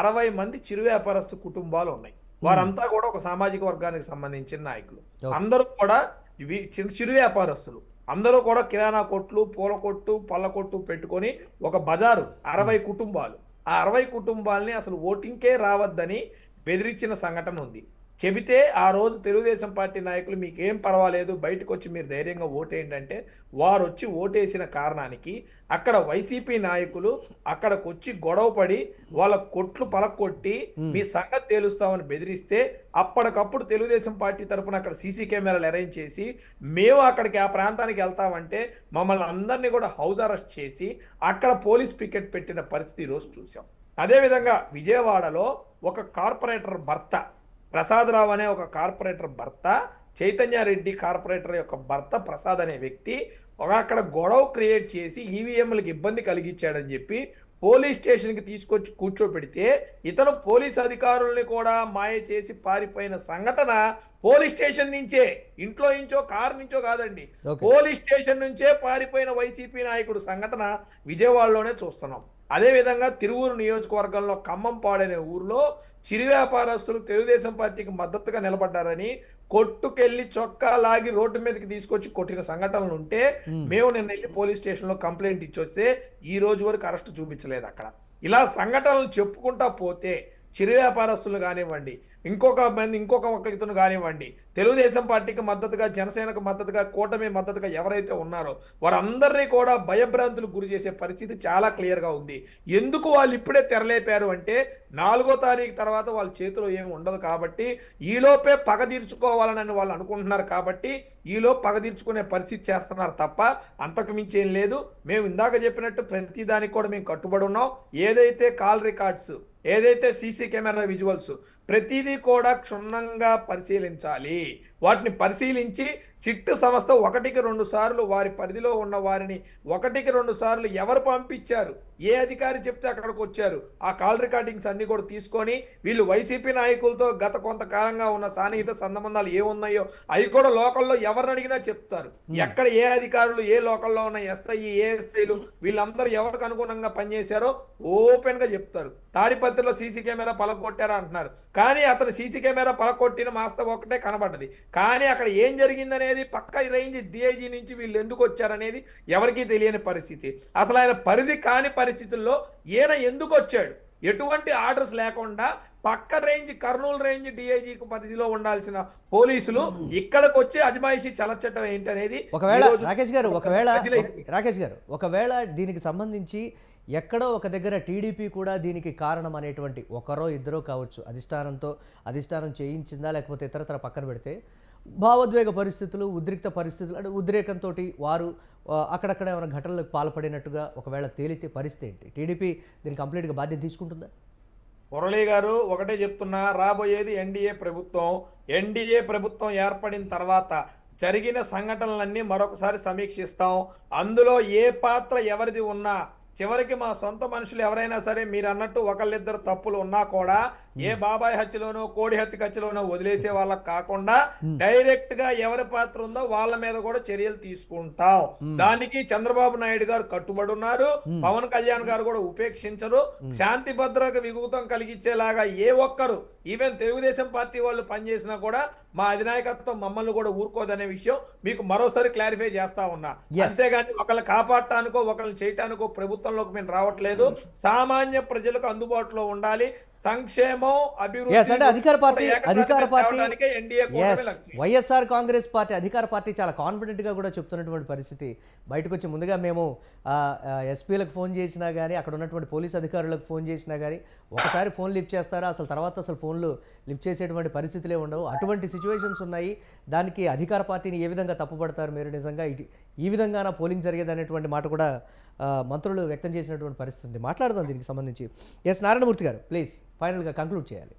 60 మంది చిరు వ్యాపారస్తు కుటుంబాలు ఉన్నాయి. వారంతా కూడా ఒక సామాజిక వర్గానికి సంబంధించిన నాయకులు. అందరూ కూడా చిరు వ్యాపారస్తులు. అందరూ కూడా కిరాణా కొట్లు, పూల కొట్టు, పళ్ళ కొట్టు పెట్టుకొని ఒక బజారు 60 కుటుంబాలు. ఆ 60 కుటుంబాలని అసలు ఓటింగ్కే రావద్దని బెదిరించిన సంఘటన ఉంది. చెబితే ఆ రోజు తెలుగుదేశం పార్టీ నాయకులు మీకేం పర్వాలేదు బయటకు వచ్చి మీరు ధైర్యంగా ఓటేయండి, వారు వచ్చి ఓటేసిన కారణానికి అక్కడ వైసీపీ నాయకులు అక్కడికి వచ్చి గొడవ పడి వాళ్ళ కొట్లు పలకొట్టి మీ సంగతి తేలుస్తామని బెదిరిస్తే అప్పటికప్పుడు తెలుగుదేశం పార్టీ తరఫున అక్కడ సీసీ కెమెరాలు అరేంజ్ చేసి మేము అక్కడికి ఆ ప్రాంతానికి వెళ్తామంటే మమ్మల్ని అందరినీ కూడా హౌస్ అరెస్ట్ చేసి అక్కడ పోలీస్ పికెట్ పెట్టిన పరిస్థితి ఈరోజు చూసాం. అదేవిధంగా విజయవాడలో ఒక కార్పొరేటర్ భర్త ప్రసాదరావు అనే ఒక కార్పొరేటర్ భర్త చైతన్యారెడ్డి కార్పొరేటర్ యొక్క భర్త ప్రసాద్ అనే వ్యక్తి అక్కడ గొడవ క్రియేట్ చేసి ఈవీఎంలకు ఇబ్బంది కలిగించాడని చెప్పి పోలీస్ స్టేషన్కి తీసుకొచ్చి కూర్చోబెడితే ఇతను పోలీస్ అధికారుల్ని కూడా మాయ చేసి పారిపోయిన సంఘటన పోలీస్ స్టేషన్ నుంచే, ఇంట్లో నుంచో కారు నుంచో కాదండి, Okay. పోలీస్ స్టేషన్ నుంచే పారిపోయిన వైసీపీ నాయకుడు సంఘటన విజయవాడలోనే చూస్తున్నాం. అదేవిధంగా తిరువూరు నియోజకవర్గంలో ఖమ్మంపాడు అనే ఊర్లో చిరు వ్యాపారస్తులు తెలుగుదేశం పార్టీకి మద్దతుగా నిలబడ్డారని కొట్టుకెళ్లి చొక్కా లాగి రోడ్డు మీదకి తీసుకొచ్చి కొట్టిన సంఘటనలు ఉంటే మేము నిన్న వెళ్ళి పోలీస్ స్టేషన్లో కంప్లైంట్ ఇచ్చొస్తే ఈ రోజు వరకు అరెస్ట్ చూపించలేదు అక్కడ. ఇలా సంఘటనలు చెప్పుకుంటా పోతే చిరు వ్యాపారస్తులు కానివ్వండి, ఇంకొక ఇతను కానివ్వండి, తెలుగుదేశం పార్టీకి మద్దతుగా, జనసేనకు మద్దతుగా, కూటమి మద్దతుగా ఎవరైతే ఉన్నారో వారందరినీ కూడా భయభ్రాంతులకు గురి చేసే పరిస్థితి చాలా క్లియర్గా ఉంది. ఎందుకు వాళ్ళు ఇప్పుడే తెరలేపారు అంటే 4వ తారీఖు తర్వాత వాళ్ళ చేతిలో ఏమి ఉండదు కాబట్టి, ఈలోపే పగ తీర్చుకోవాలని వాళ్ళు అనుకుంటున్నారు కాబట్టి ఈలో పగ తీర్చుకునే పరిస్థితి చేస్తున్నారు తప్ప అంతకు మించి ఏం లేదు. మేము ఇందాక చెప్పినట్టు ప్రతి దానికి కూడా మేము కట్టుబడి ఉన్నాం. ఏదైతే కాల్ రికార్డ్స్, ఏదైతే సీసీ కెమెరా విజువల్స్ ప్రతిదీ కూడా క్షుణ్ణంగా పరిశీలించాలి. వాటిని పరిశీలించి సిట్ సంస్థ 1కి 2 సార్లు వారి పరిధిలో ఉన్న వారిని 1కి 2 సార్లు ఎవరు పంపించారు, ఏ అధికారి చెప్తే అక్కడికి వచ్చారు, ఆ కాల్ రికార్డింగ్స్ అన్ని కూడా తీసుకొని వీళ్ళు వైసీపీ నాయకులతో గత కొంతకాలంగా ఉన్న సాన్నిహిత సంబంధాలు ఏమున్నాయో అవి కూడా లోకల్లో ఎవరిని అడిగినా చెప్తారు. ఎక్కడ ఏ అధికారులు, ఏ లోకల్లో ఉన్న ఎస్ఐ, ఏఎస్ఐలు వీళ్ళందరూ ఎవరికి అనుగుణంగా పనిచేశారో ఓపెన్ గా చెప్తారు. తాడిపత్రిలో సీసీ కెమెరా పలకొట్టారా అంటున్నారు, కానీ అతను సీసీ కెమెరా పలకొట్టిన మాస్త ఒకటే కనబడ్డది. కానీ అక్కడ ఏం జరిగిందనేది పక్క రేంజ్ డిఐజీ నుంచి వీళ్ళు ఎందుకు వచ్చారనేది ఎవరికీ తెలియని పరిస్థితి. అసలు ఆయన పరిధి కాని పరిస్థితుల్లో ఈయన ఎందుకు వచ్చాడు, ఎటువంటి ఆర్డర్స్ లేకుండా పక్క రేంజ్ కర్నూలు రేంజ్ డిఐజీకి పరిధిలో ఉండాల్సిన పోలీసులు ఇక్కడికి వచ్చి అజమాయిషి చలచటం ఏంటనేది ఒకవేళ రాకేష్ గారు ఒకవేళ దీనికి సంబంధించి ఎక్కడో ఒక దగ్గర టీడీపీ కూడా దీనికి కారణం అనేటువంటి ఒకరో ఇద్దరో కావచ్చు, అధిష్టానం చేయించిందా లేకపోతే ఇతరతర పక్కన పెడితే భావోద్వేగ పరిస్థితులు, ఉద్రిక్త పరిస్థితులు అంటే ఉద్రేకంతో వారు అక్కడక్కడ ఏమైనా ఘటనలకు పాల్పడినట్టుగా ఒకవేళ తేలితే పరిస్థితి ఏంటి? టీడీపీ దీనికి కంప్లీట్గా బాధ్యత తీసుకుంటుందా? మురళీ గారు ఒకటే చెప్తున్నా, రాబోయేది ఎన్డీఏ ప్రభుత్వం ఏర్పడిన తర్వాత జరిగిన సంఘటనలన్నీ మరొకసారి సమీక్షిస్తాం. అందులో ఏ పాత్ర ఎవరిది ఉన్నా చివరికి మా సొంత మనుషులు ఎవరైనా సరే మీరు అన్నట్టు ఒకళ్ళిద్దరు తప్పులు ఉన్నా కూడా ఏ బాబాయ్ హత్యలోనో కోడి హత్యలోనో వదిలేసే వాళ్ళకి కాకుండా డైరెక్ట్ గా ఎవరి పాత్ర ఉందో వాళ్ళ మీద కూడా చర్యలు తీసుకుంటాం. దానికి చంద్రబాబు నాయుడు గారు కట్టుబడి ఉన్నారు, పవన్ కళ్యాణ్ గారు కూడా ఉపేక్షించరు. శాంతి భద్రతకు విఘాతం కలిగించేలాగా ఏ ఒక్కరు ఈవెన్ తెలుగుదేశం పార్టీ వాళ్ళు పనిచేసినా కూడా మా అధినాయకత్వం మమ్మల్ని కూడా ఊరుకోదనే విషయం మీకు మరోసారి క్లారిఫై చేస్తా ఉన్నా. అంతేగాని ఒకళ్ళు కాపాడటానికో ఒకళ్ళు చేయటానికో ప్రభుత్వంలోకి మేము రావట్లేదు. సామాన్య ప్రజలకు అందుబాటులో ఉండాలి, సంక్షేమం, అభివృద్ధి. వైఎస్ఆర్ కాంగ్రెస్ పార్టీ అధికార పార్టీ చాలా కాన్ఫిడెంట్ గా కూడా చెప్తున్నటువంటి పరిస్థితి బయటకు వచ్చి, ముందుగా మేము ఎస్పీలకు ఫోన్ చేసినా కానీ అక్కడ ఉన్నటువంటి పోలీస్ అధికారులకు ఫోన్ చేసినా కానీ ఒకసారి ఫోన్ లిఫ్ట్ చేస్తారా, అసలు ఫోన్లు లిఫ్ట్ చేసేటువంటి పరిస్థితులే ఉండవు. అటువంటి సిచ్యువేషన్స్ ఉన్నాయి. దానికి అధికార పార్టీని ఏ విధంగా తప్పుపడతారు మీరు? నిజంగా ఈ విధంగా పోలింగ్ జరిగేది అనేటువంటి మాట కూడా మంత్రులు వ్యక్తం చేసినటువంటి పరిస్థితి ఉంది. మాట్లాడదాం దీనికి సంబంధించి. ఎస్ నారాయణమూర్తి గారు ప్లీజ్ ఫైనల్గా కంక్లూడ్ చేయాలి.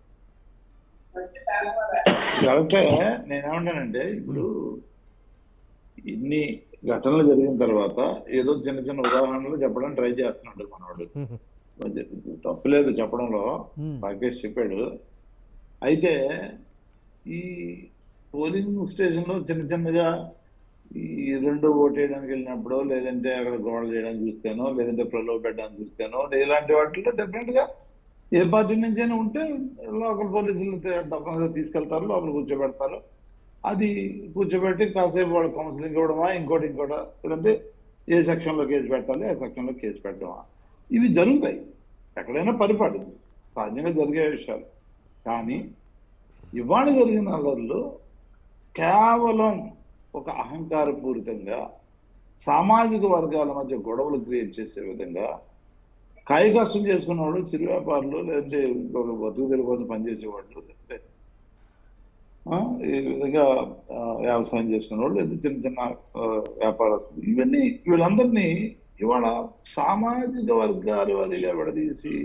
కరెక్టే. నేనేమంటానంటే ఇప్పుడు ఇన్ని ఘటనలు జరిగిన తర్వాత ఏదో చిన్న చిన్న ఉదాహరణలు చెప్పడానికి ట్రై చేస్తున్నాడు మనవాడు. తప్పులేదు చెప్పడంలో, రాకేష్ చెప్పాడు. అయితే ఈ పోలింగ్ స్టేషన్ లో చిన్నగా ఈ రెండు ఓటు వేయడానికి వెళ్ళినప్పుడు, లేదంటే అక్కడ గోడ చేయడానికి చూస్తానో, లేదంటే ప్రలోభ పెట్టడానికి చూస్తానో, ఇలాంటి వాటిలో డెఫినెట్ గా ఏ పార్టీ నుంచైనా ఉంటే లోకల్ పోలీసులు తప్పనిసరిగా తీసుకెళ్తారు, లోపల కూర్చోబెడతారు. అది కూర్చోబెట్టి కాసేపు వాళ్ళు కౌన్సిలింగ్ ఇవ్వడమా, ఇంకోటి లేదంటే ఏ సెక్షన్లో కేసు పెట్టాలి, ఆ సెక్షన్లో కేసు పెట్టడమా, ఇవి జరుగుతాయి. ఎక్కడైనా పరిపాటి సహజంగా జరిగే విషయాలు. కానీ ఇవాళ జరిగిన అల్లర్లు కేవలం ఒక అహంకారపూరితంగా సామాజిక వర్గాల మధ్య గొడవలు క్రియేట్ చేసే విధంగా కాయకష్టం చేసుకున్న వాళ్ళు, చిరు వ్యాపారులు, లేదంటే ఇంకొక బతుకు తెరువు కోసం పనిచేసేవాళ్ళు, లేదంటే ఈ విధంగా వ్యవసాయం చేసుకునే వాళ్ళు, లేదా చిన్న వ్యాపారస్తులు, వీళ్ళందరినీ ఇవాళ సామాజిక వర్గాల వారిగా విడదీసి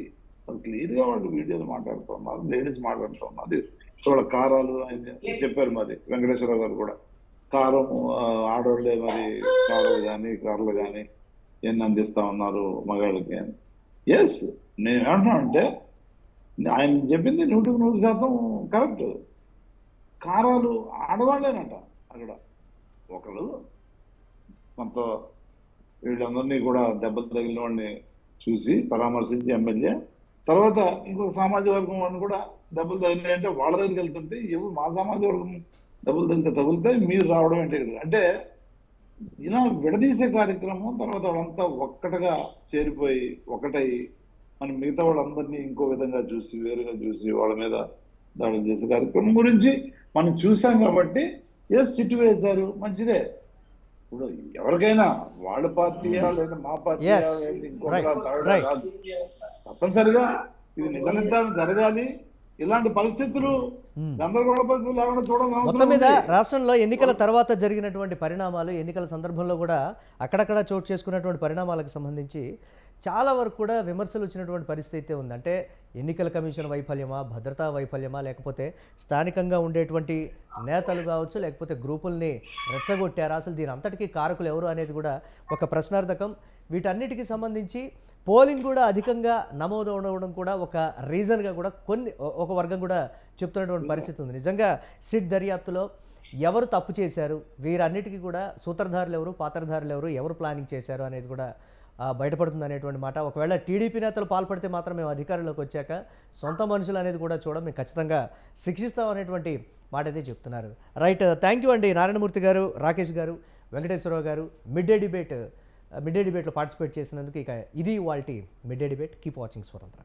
అది క్లియర్ గా వాళ్ళు వీడియోలు మాట్లాడుతున్నారు, లేడీస్ మాట్లాడుతున్నారు. వాళ్ళ కారాలు ఆయన చెప్పారు, మరి వెంకటేశ్వరరావు గారు కూడా కారం ఆడవాళ్ళే మరి కారాలు కానీ కార్లు కానీ ఎన్ని అందిస్తా ఉన్నారు మగాళ్ళకి అని. ఎస్, నేను ఏమంటున్నా అంటే ఆయన చెప్పింది 100% కరెక్ట్. కారాలు ఆడవాళ్ళేనట అక్కడ. ఒకళ్ళు కొంత వీళ్ళందరినీ కూడా దెబ్బలు తగిలిన వాళ్ళని చూసి పరామర్శించి ఎమ్మెల్యే, తర్వాత ఇంకొక సామాజిక వర్గం వాళ్ళని కూడా దెబ్బలు తగిలినాయంటే వాళ్ళ దగ్గరికి వెళ్తుంటే ఎవరు మా సామాజిక వర్గం దెబ్బలు తగిలితే మీరు రావడం ఏంటి అంటే ఇలా విడదీసే కార్యక్రమం. తర్వాత వాళ్ళంతా ఒక్కటగా చేరిపోయి ఒకటై మనం మిగతా వాళ్ళందరినీ ఇంకో విధంగా చూసి వేరుగా చూసి వాళ్ళ మీద దాడులు చేసే కార్యక్రమం గురించి మనం చూసాం కాబట్టి ఎస్ సిట్టు వేశారు, మంచిదే. ఇప్పుడు ఎవరికైనా వాళ్ళ పార్టీయా లేదా మా పార్టీయా Yes. లేదా ఇంకొక Right. తాగడా Right. కాదు. తప్పనిసరిగా ఇది నిజ నిర్ధారణ జరగాలి. ఇలాంటి పరిస్థితులు గందరగోళ పరిస్థితులు లేకుండా చూడాలని మొత్తం అవసరం మీద ఉంది. రాష్ట్రంలో ఎన్నికల తర్వాత జరిగినటువంటి పరిణామాలు, ఎన్నికల సందర్భంలో కూడా అక్కడక్కడ చోటు చేసుకున్నటువంటి పరిణామాలకు సంబంధించి చాలా వరకు కూడా విమర్శలు వచ్చినటువంటి పరిస్థితి అయితే ఉంది. అంటే ఎన్నికల కమిషన్ వైఫల్యమా, భద్రతా వైఫల్యమా, లేకపోతే స్థానికంగా ఉండేటువంటి నేతలు కావచ్చు, లేకపోతే గ్రూపుల్ని రెచ్చగొట్టారా, అసలు దీని అంతటికీ కారకులు ఎవరు అనేది కూడా ఒక ప్రశ్నార్థకం. వీటన్నిటికీ సంబంధించి పోలింగ్ కూడా అధికంగా నమోదు అవడం కూడా ఒక రీజన్గా కూడా ఒక వర్గం కూడా చెప్తున్నటువంటి పరిస్థితి ఉంది. నిజంగా సిట్ దర్యాప్తులో ఎవరు తప్పు చేశారు, వీరన్నిటికీ కూడా సూత్రధారులు ఎవరు, పాత్రధారులు ఎవరు, ఎవరు ప్లానింగ్ చేశారు అనేది కూడా బయటపడుతుంది అనేటువంటి మాట. ఒకవేళ టీడీపీ నేతలు పాల్పడితే మాత్రం మేము అధికారంలోకి వచ్చాక సొంత మనుషులు అనేది కూడా చూడడం, మేము ఖచ్చితంగా శిక్షిస్తాం అనేటువంటి మాట అయితే చెప్తున్నారు. రైట్, థ్యాంక్ యూ అండి నారాయణమూర్తి గారు, రాకేష్ గారు, వెంకటేశ్వరరావు గారు మిడ్ డే డిబేట్లో పార్టిసిపేట్ చేసినందుకు. ఇక ఇది వాల్టి mid day debate. Keep watching స్వతంత్ర.